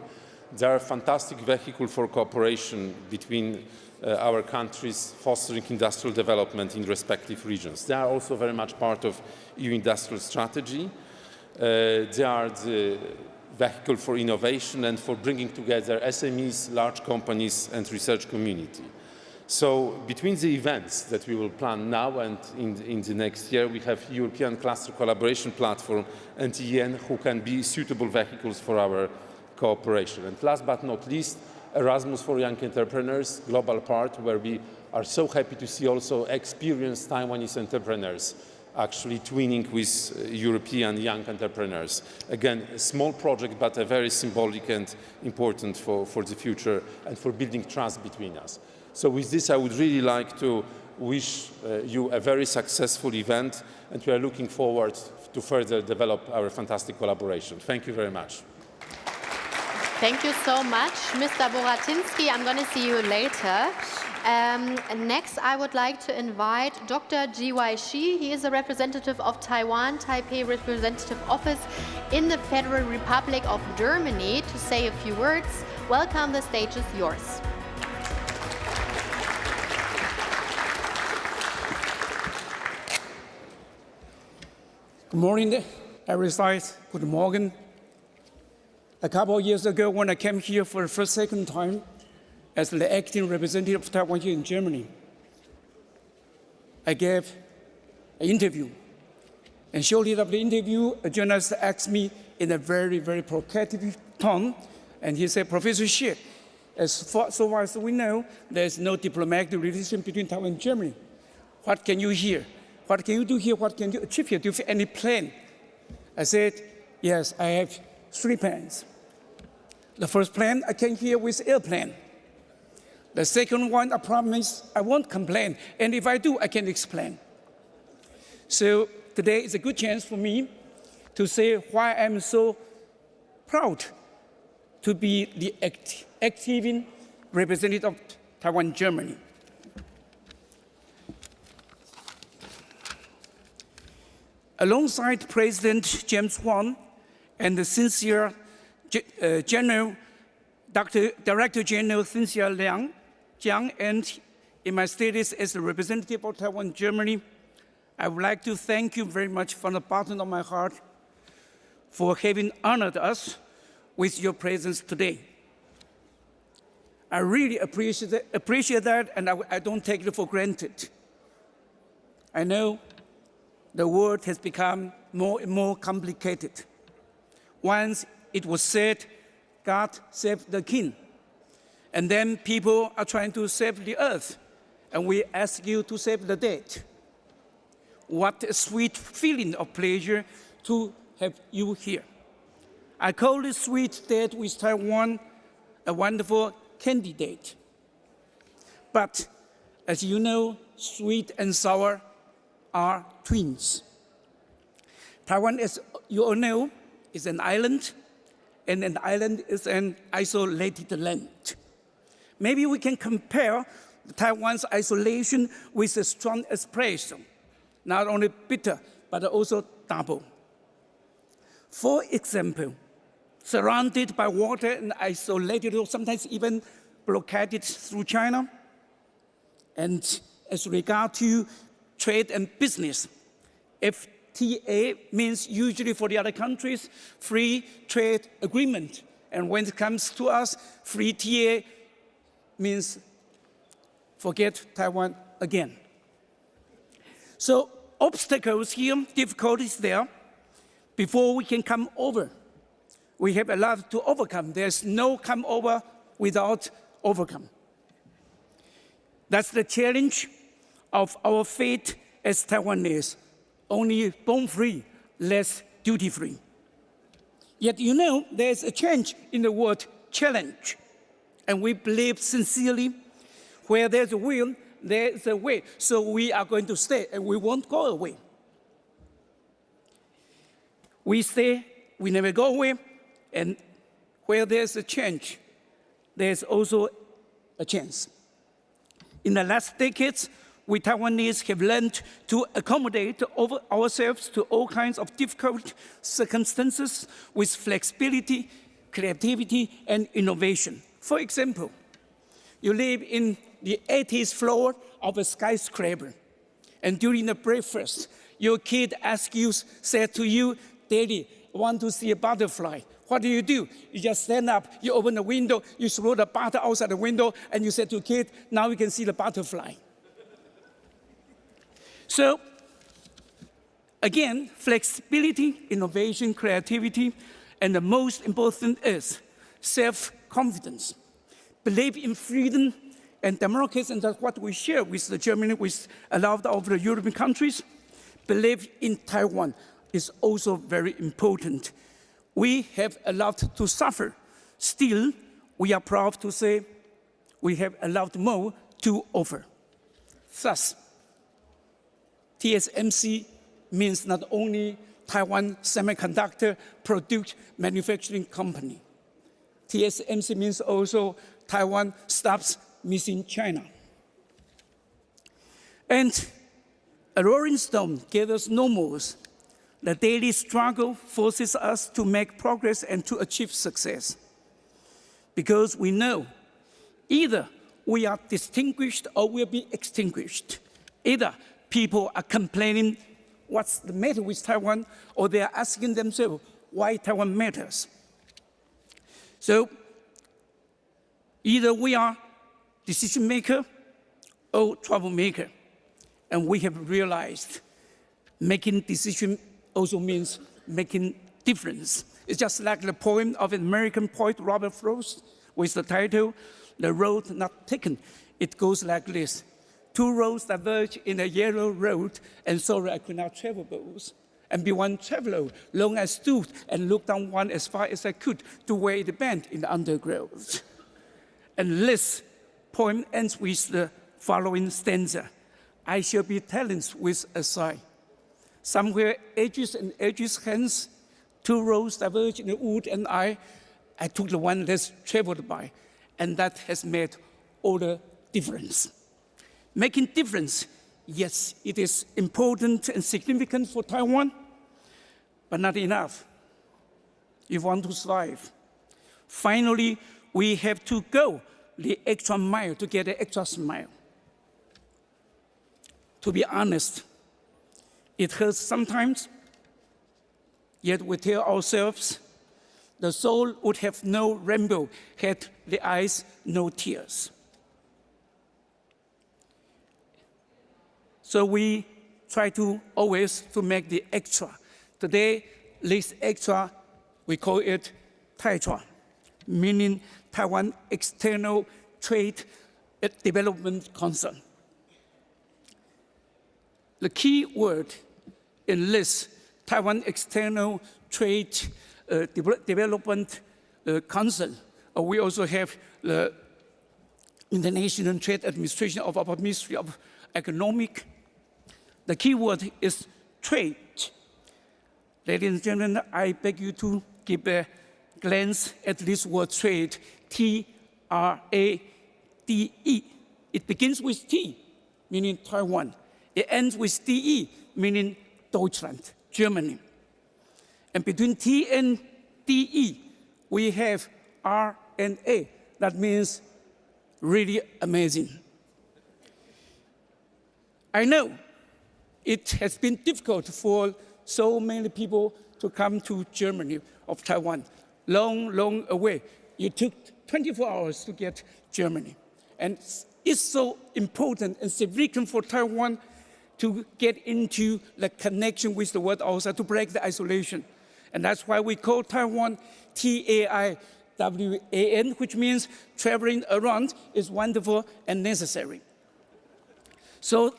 They are a fantastic vehicle for cooperation between our countries, fostering industrial development in respective regions. They are also very much part of EU industrial strategy. They are the vehicle for innovation and for bringing together SMEs, large companies and research community. So between the events that we will plan now and in the next year, we have European Cluster Collaboration Platform and EN who can be suitable vehicles for our cooperation. And last but not least, Erasmus for Young Entrepreneurs, global part, where we are so happy to see also experienced Taiwanese entrepreneurs actually twinning with European young entrepreneurs. Again, a small project, but a very symbolic and important for the future and for building trust between us. So with this, I would really like to wish you a very successful event, and we are looking forward to further develop our fantastic collaboration. Thank you very much. Thank you so much, Mr. Boratinsky. I'm going to see you later. Next, I would like to invite Dr. G.Y. Shi. He is a representative of Taiwan Taipei Representative Office in the Federal Republic of Germany to say a few words. Welcome, the stage is yours. Good morning, everybody. Good morning. A couple of years ago, when I came here for the second time as the acting representative of Taiwan here in Germany, I gave an interview. And shortly after the interview, a journalist asked me in a very, very provocative tone, and he said, Professor Xie, so far as we know, there's no diplomatic relation between Taiwan and Germany. What can you hear? What can you do here? What can you achieve here? Do you have any plan? I said, yes, I have 3 plans. The first plan, I came here with airplane. The second one, I promise I won't complain. And if I do, I can explain. So today is a good chance for me to say why I'm so proud to be the active representative of Taiwan, Germany. Alongside President James Huang and the sincere Director General Cynthia Jiang, and in my status as the representative of Taiwan, Germany, I would like to thank you very much from the bottom of my heart for having honored us with your presence today. I really appreciate that, and I don't take it for granted. I know the world has become more and more complicated. Once it was said, God save the king. And then people are trying to save the earth, and we ask you to save the dead. What a sweet feeling of pleasure to have you here. I call this sweet date with Taiwan a wonderful candidate. But as you know, sweet and sour are twins. Taiwan, as you all know, is an island, and an island is an isolated land. Maybe we can compare Taiwan's isolation with a strong espresso, not only bitter, but also double. For example, surrounded by water and isolated, or sometimes even blockaded through China, and as regard to trade and business, FTA means usually for the other countries, free trade agreement. And when it comes to us, free TA means forget Taiwan again. So obstacles here, difficulties there, before we can come over, we have a lot to overcome. There's no come over without overcome. That's the challenge of our fate as Taiwanese, only born free, less duty free. Yet you know there's a change in the word challenge, and we believe sincerely where there's a will, there's a way. So we are going to stay and we won't go away. We stay, we never go away, and where there's a change, there's also a chance. In the last decades, we Taiwanese have learned to accommodate ourselves to all kinds of difficult circumstances with flexibility, creativity, and innovation. For example, you live in the 80th floor of a skyscraper, and during the breakfast, your kid said to you, "Daddy, I want to see a butterfly." What do? You just stand up, you open the window, you throw the butter outside the window, and you say to the kid, "Now you can see the butterfly." So, again, flexibility, innovation, creativity, and the most important is self-confidence. Believe in freedom and democracy, and that's what we share with Germany, with a lot of the European countries. Believe in Taiwan is also very important. We have a lot to suffer. Still, we are proud to say we have a lot more to offer. Thus, TSMC means not only Taiwan Semiconductor Product Manufacturing Company. TSMC means also Taiwan stops missing China. And a rolling stone gave us no more. The daily struggle forces us to make progress and to achieve success. Because we know either we are distinguished or we'll be extinguished. Either people are complaining what's the matter with Taiwan, or they are asking themselves why Taiwan matters. So either we are decision maker or troublemaker. And we have realized making decision also means making difference. It's just like the poem of an American poet, Robert Frost, with the title, "The Road Not Taken." It goes like this: "Two roads diverge in a yellow road, and sorry I could not travel both. And be one traveler, long I stood and looked down one as far as I could to where it bent in the undergrowth." And this poem ends with the following stanza: "I shall be talents with a sigh. Somewhere edges and edges hence, two roads diverge in the wood, and I took the one less traveled by, and that has made all the difference." Making difference, yes, it is important and significant for Taiwan, but not enough. If we want to survive, finally, we have to go the extra mile to get an extra smile. To be honest, it hurts sometimes, yet we tell ourselves the soul would have no rainbow had the eyes no tears. So we try to always to make the extra. Today, this extra, we call it Taichua, meaning Taiwan External Trade Development Council. The key word in this Taiwan External Trade Development Council, we also have the International Trade Administration of our Ministry of Economic. The key word is trade. Ladies and gentlemen, I beg you to give a glance at this word trade, T-R-A-D-E. It begins with T, meaning Taiwan. It ends with D-E, meaning Deutschland, Germany. And between T and D-E, we have R and A. That means really amazing. I know it has been difficult for so many people to come to Germany of Taiwan, long, long away. It took 24 hours to get Germany. And it's so important and significant for Taiwan to get into the connection with the world outside, to break the isolation. And that's why we call Taiwan TAIWAN, which means traveling around is wonderful and necessary. So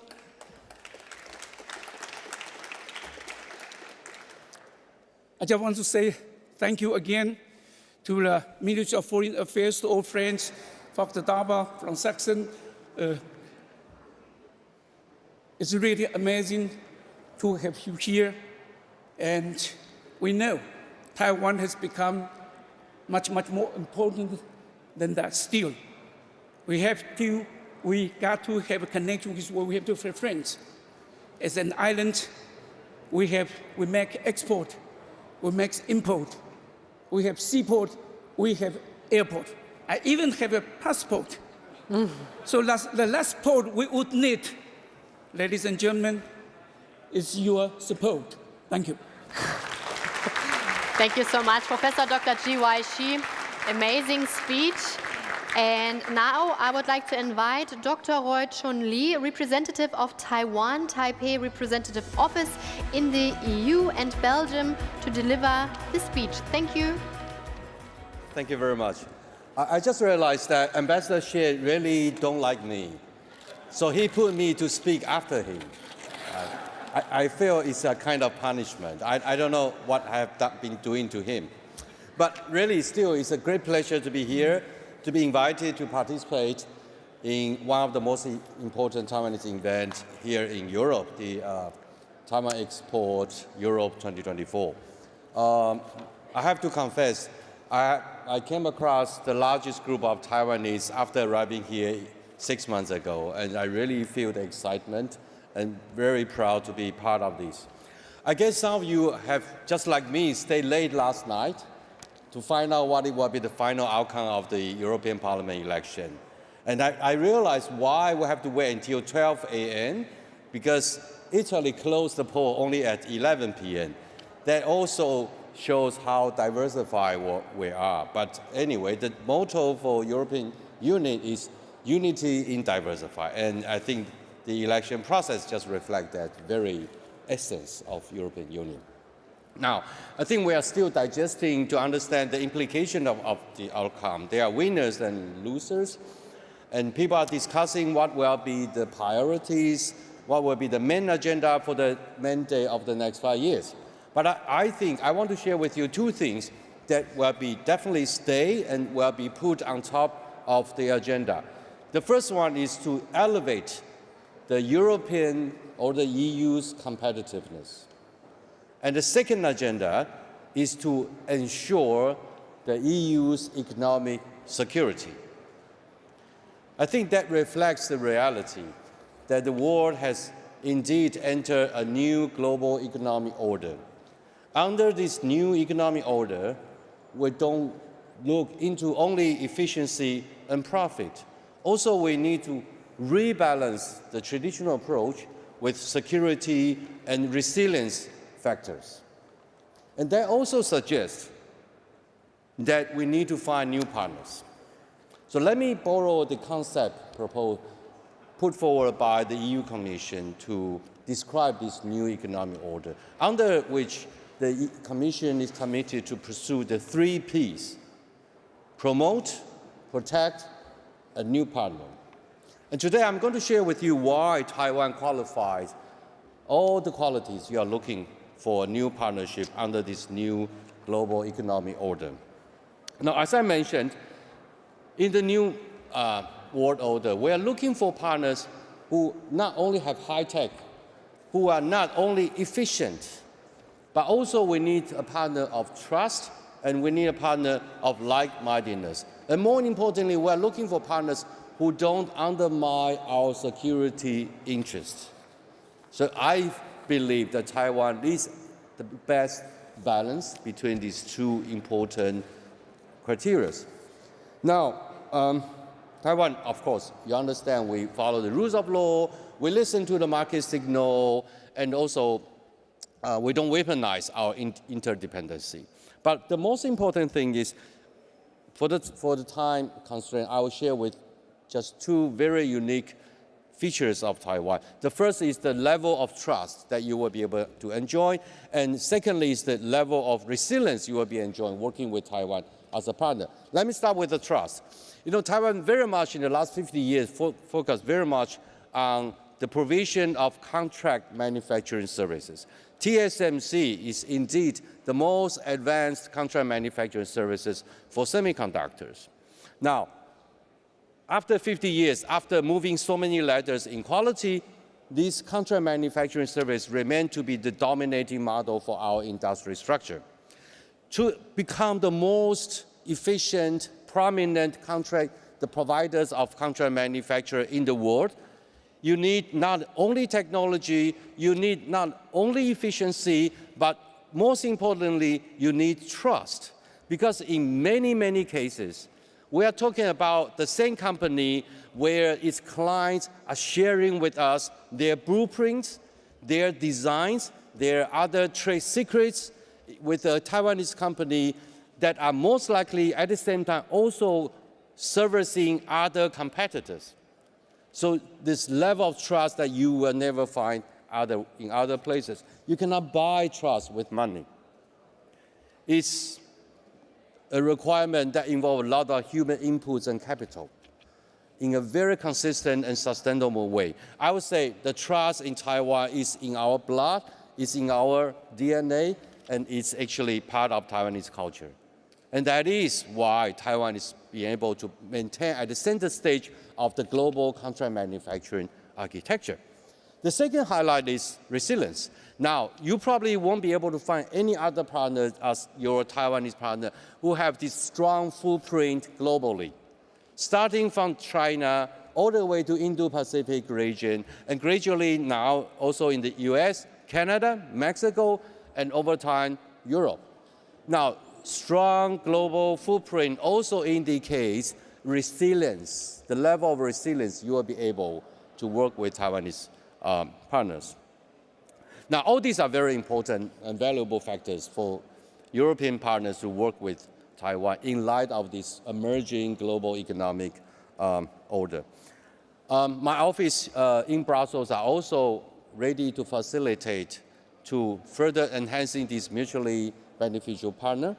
I just want to say thank you again to the Ministry of Foreign Affairs, to all friends, Dr. Daba from Saxon. It's really amazing to have you here. And we know Taiwan has become much, much more important than that still. We got to have a connection with where we have to have friends. As an island, we make export, we make import, we have seaport, we have airport. I even have a passport. So the last port we would need, ladies and gentlemen, is your support. Thank you. Thank you so much, Professor Dr. G.Y. Shi. Amazing speech. And now I would like to invite Dr. Roy Chun Lee, representative of Taiwan Taipei Representative Office in the EU and Belgium, to deliver his speech. Thank you. Thank you very much. I just realized that Ambassador Xie really don't like me. So he put me to speak after him. I feel it's a kind of punishment. I don't know what I have been doing to him. But really, still, it's a great pleasure to be here, to be invited to participate in one of the most important Taiwanese events here in Europe, the Taiwan Expo Europe 2024. I have to confess, I came across the largest group of Taiwanese after arriving here 6 months ago, and I really feel the excitement and very proud to be part of this. I guess some of you have, just like me, stayed late last night to find out what it will be the final outcome of the European Parliament election. And I realized why we have to wait until 12 a.m. because Italy closed the poll only at 11 p.m. That also shows how diversified we are. But anyway, the motto for European Union is unity in diversity. And I think the election process just reflects that very essence of European Union. Now, I think we are still digesting to understand the implication of the outcome. There are winners and losers, and people are discussing what will be the priorities, what will be the main agenda for the mandate of the next 5 years. But I think I want to share with you two things that will be definitely stay and will be put on top of the agenda. The first one is to elevate the European or the EU's competitiveness. And the second agenda is to ensure the EU's economic security. I think that reflects the reality that the world has indeed entered a new global economic order. Under this new economic order, we don't look into only efficiency and profit. Also, we need to rebalance the traditional approach with security and resilience factors. And that also suggests that we need to find new partners. So let me borrow the concept put forward by the EU Commission to describe this new economic order, under which the Commission is committed to pursue the 3 Ps: promote, protect, and new partner. And today I'm going to share with you why Taiwan qualifies all the qualities you are looking for a new partnership under this new global economic order. Now, as I mentioned, in the new world order, we are looking for partners who not only have high tech, who are not only efficient, but also we need a partner of trust, and we need a partner of like-mindedness. And more importantly, we are looking for partners who don't undermine our security interests. So I believe that Taiwan is the best balance between these two important criteria. Now, Taiwan, of course, you understand we follow the rules of law, we listen to the market signal, and also we don't weaponize our interdependency. But the most important thing is, for the time constraint, I will share with just 2 very unique features of Taiwan. The first is the level of trust that you will be able to enjoy, and secondly is the level of resilience you will be enjoying working with Taiwan as a partner. Let me start with the trust. You know, Taiwan very much in the last 50 years focused very much on the provision of contract manufacturing services. TSMC is indeed the most advanced contract manufacturing services for semiconductors. Now, after 50 years, after moving so many ladders in quality, this contract manufacturing service remained to be the dominating model for our industry structure. To become the most efficient, prominent the providers of contract manufacture in the world, you need not only technology, you need not only efficiency, but most importantly, you need trust. Because in many, many cases, we are talking about the same company where its clients are sharing with us their blueprints, their designs, their other trade secrets with a Taiwanese company that are most likely at the same time also servicing other competitors. So this level of trust that you will never find in other places. You cannot buy trust with money. It's a requirement that involves a lot of human inputs and capital in a very consistent and sustainable way. I would say the trust in Taiwan is in our blood, it's in our DNA, and it's actually part of Taiwanese culture. And that is why Taiwan is being able to maintain at the center stage of the global contract manufacturing architecture. The second highlight is resilience. Now, you probably won't be able to find any other partner as your Taiwanese partner who have this strong footprint globally, starting from China all the way to Indo-Pacific region, and gradually now also in the US, Canada, Mexico, and over time, Europe. Now, strong global footprint also indicates resilience, the level of resilience you will be able to work with Taiwanese partners. Now, all these are very important and valuable factors for European partners to work with Taiwan in light of this emerging global economic order. My office in Brussels are also ready to facilitate to further enhancing this mutually beneficial partner.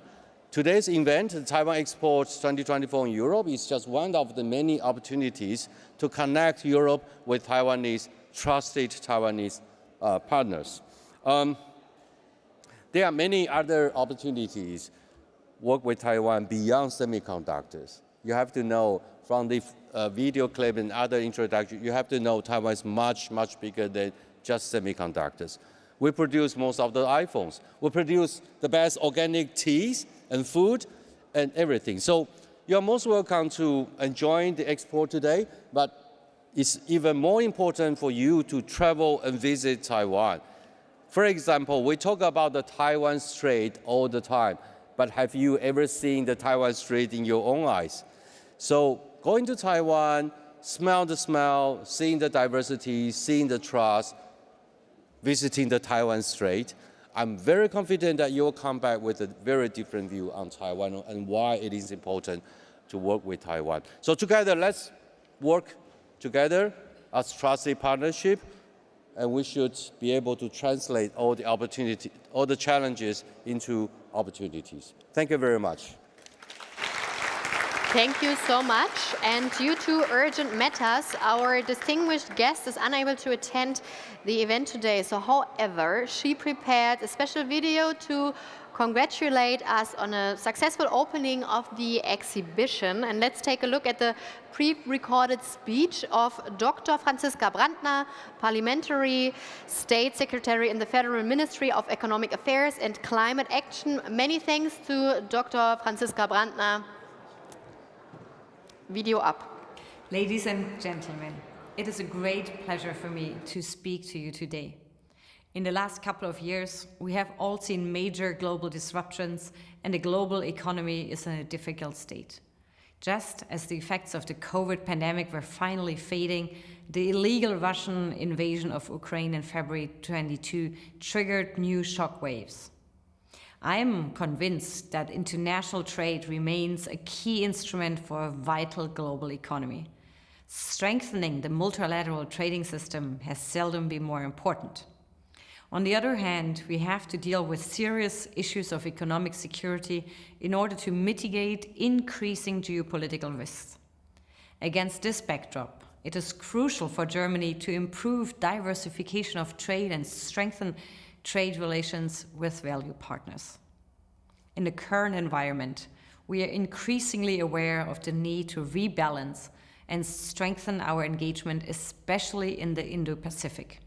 Today's event, the Taiwan Expo 2024 in Europe, is just one of the many opportunities to connect Europe with trusted Taiwanese partners. There are many other opportunities work with Taiwan beyond semiconductors. You have to know from the video clip and other introduction, you have to know Taiwan is much, much bigger than just semiconductors. We produce most of the iPhones. We produce the best organic teas and food and everything. So you're most welcome to enjoy the expo today, but it's even more important for you to travel and visit Taiwan. For example, we talk about the Taiwan Strait all the time, but have you ever seen the Taiwan Strait in your own eyes? So going to Taiwan, smell the smell, seeing the diversity, seeing the trust, visiting the Taiwan Strait, I'm very confident that you'll come back with a very different view on Taiwan and why it is important to work with Taiwan. So together, let's work together as trusted partnership, and we should be able to translate all the opportunity, all the challenges into opportunities. Thank you very much. Thank you so much. And due to urgent matters, our distinguished guest is unable to attend the event today. So, however, she prepared a special video to congratulate us on a successful opening of the exhibition. And let's take a look at the pre-recorded speech of Dr. Franziska Brandner, Parliamentary State Secretary in the Federal Ministry of Economic Affairs and Climate Action. Many thanks to Dr. Franziska Brandner. Video up. Ladies and gentlemen, it is a great pleasure for me to speak to you today. In the last couple of years, we have all seen major global disruptions, and the global economy is in a difficult state. Just as the effects of the COVID pandemic were finally fading, the illegal Russian invasion of Ukraine in February 2022 triggered new shockwaves. I am convinced that international trade remains a key instrument for a vital global economy. Strengthening the multilateral trading system has seldom been more important. On the other hand, we have to deal with serious issues of economic security in order to mitigate increasing geopolitical risks. Against this backdrop, it is crucial for Germany to improve diversification of trade and strengthen trade relations with value partners. In the current environment, we are increasingly aware of the need to rebalance and strengthen our engagement, especially in the Indo-Pacific.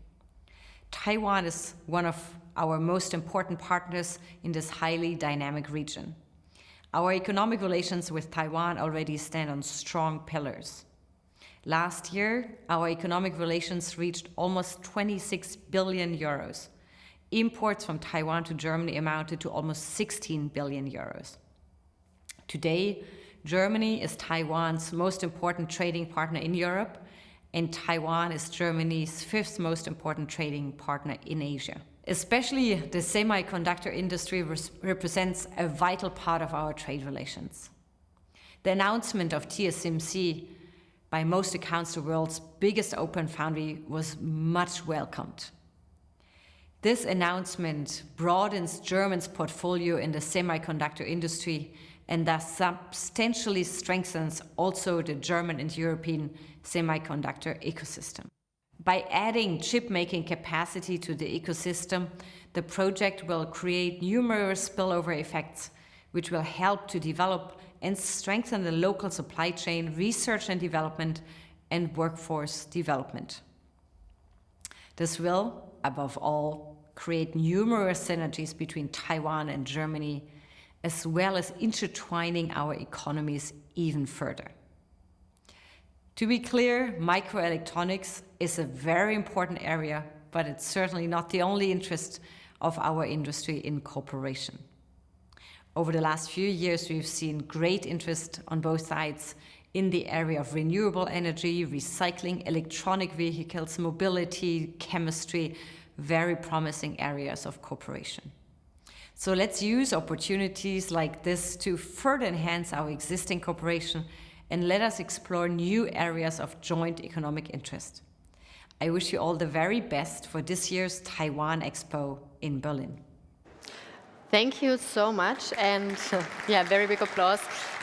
Taiwan is one of our most important partners in this highly dynamic region. Our economic relations with Taiwan already stand on strong pillars. Last year, our economic relations reached almost 26 billion euros. Imports from Taiwan to Germany amounted to almost 16 billion euros. Today, Germany is Taiwan's most important trading partner in Europe, and Taiwan is Germany's fifth most important trading partner in Asia. Especially the semiconductor industry represents a vital part of our trade relations. The announcement of TSMC, by most accounts the world's biggest open foundry, was much welcomed. This announcement broadens Germany's portfolio in the semiconductor industry and thus substantially strengthens also the German and European semiconductor ecosystem. By adding chip-making capacity to the ecosystem, the project will create numerous spillover effects, which will help to develop and strengthen the local supply chain, research and development, and workforce development. This will, above all, create numerous synergies between Taiwan and Germany, as well as intertwining our economies even further. To be clear, microelectronics is a very important area, but it's certainly not the only interest of our industry in cooperation. Over the last few years, we've seen great interest on both sides in the area of renewable energy, recycling, electronic vehicles, mobility, chemistry, very promising areas of cooperation. So let's use opportunities like this to further enhance our existing cooperation and let us explore new areas of joint economic interest. I wish you all the very best for this year's Taiwan Expo in Berlin. Thank you so much, and yeah, very big applause.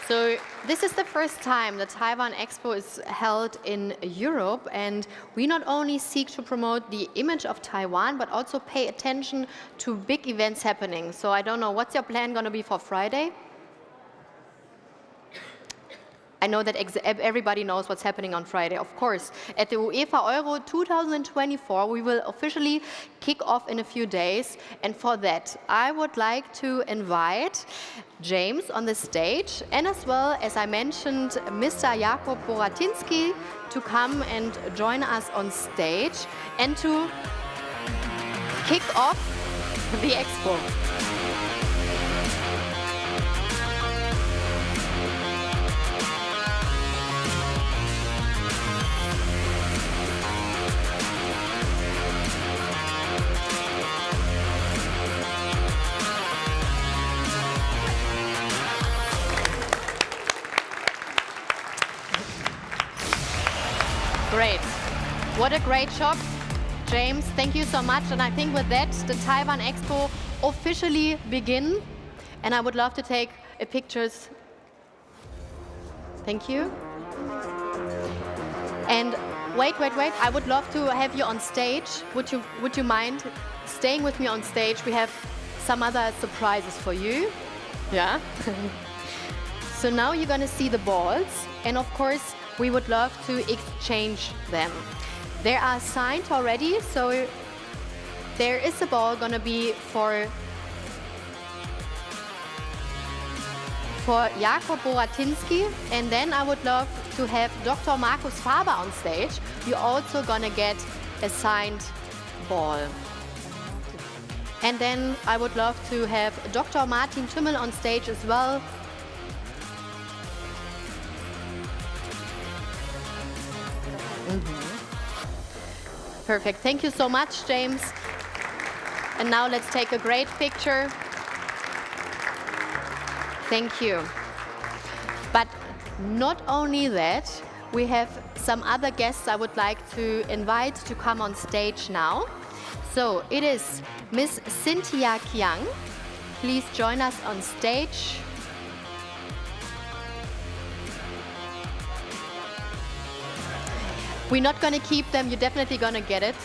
So this is the first time the Taiwan Expo is held in Europe, and we not only seek to promote the image of Taiwan, but also pay attention to big events happening. So I don't know, what's your plan going to be for Friday? I know that everybody knows what's happening on Friday, of course. At the UEFA Euro 2024, we will officially kick off in a few days. And for that, I would like to invite James on the stage, and as well, as I mentioned, Mr. Jakub Boratyński to come and join us on stage and to kick off the expo. Great. What a great job, James. Thank you so much. And I think with that, the Taiwan Expo officially begin. And I would love to take pictures. Thank you. And wait. I would love to have you on stage. Would you mind staying with me on stage? We have some other surprises for you. Yeah. So now you're going to see the balls. And of course, we would love to exchange them. They are signed already, so there is a ball gonna be for Jakub Boratyński, and then I would love to have Dr. Markus Faber on stage. You're also gonna get a signed ball. And then I would love to have Dr. Martin Tümmel on stage as well. Perfect. Thank you so much, James. And now let's take a great picture. Thank you. But not only that, we have some other guests I would like to invite to come on stage now. So it is Miss Cynthia Kiang. Please join us on stage. We're not going to keep them, you're definitely going to get it.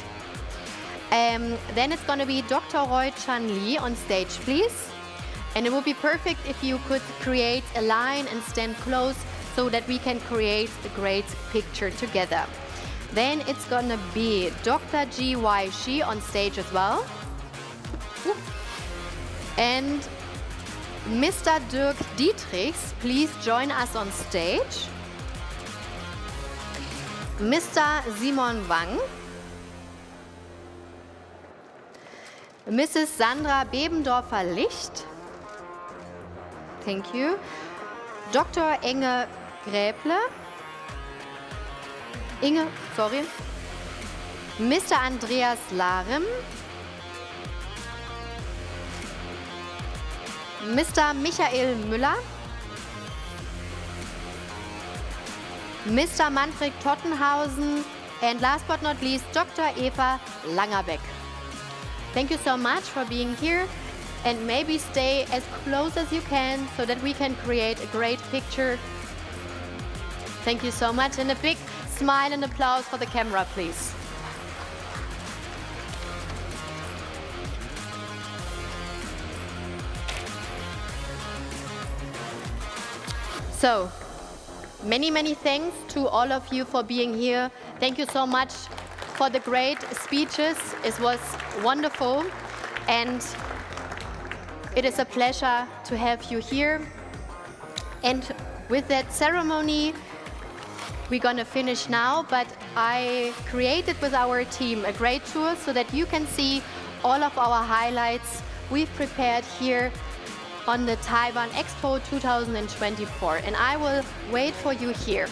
Then it's going to be Dr. Roy Chan Lee on stage, please. And it would be perfect if you could create a line and stand close so that we can create a great picture together. Then it's going to be Dr. G.Y. Shi on stage as well. And Mr. Dirk Dietrichs, please join us on stage. Mr. Simon Wang, Mrs. Sandra Bebendorfer-Licht, thank you, Dr. Inge Gräble, Mr. Andreas Larem, Mr. Michael Müller, Mr. Manfred Tottenhausen, and last but not least, Dr. Eva Langerbeck. Thank you so much for being here, and maybe stay as close as you can so that we can create a great picture. Thank you so much, and a big smile and applause for the camera, please. So, many thanks to all of you for being here. Thank you so much for the great speeches. It was wonderful, and it is a pleasure to have you here. And with that ceremony, we're gonna finish now, but I created with our team a great tour so that you can see all of our highlights we've prepared here on the Taiwan Expo 2024, and I will wait for you here.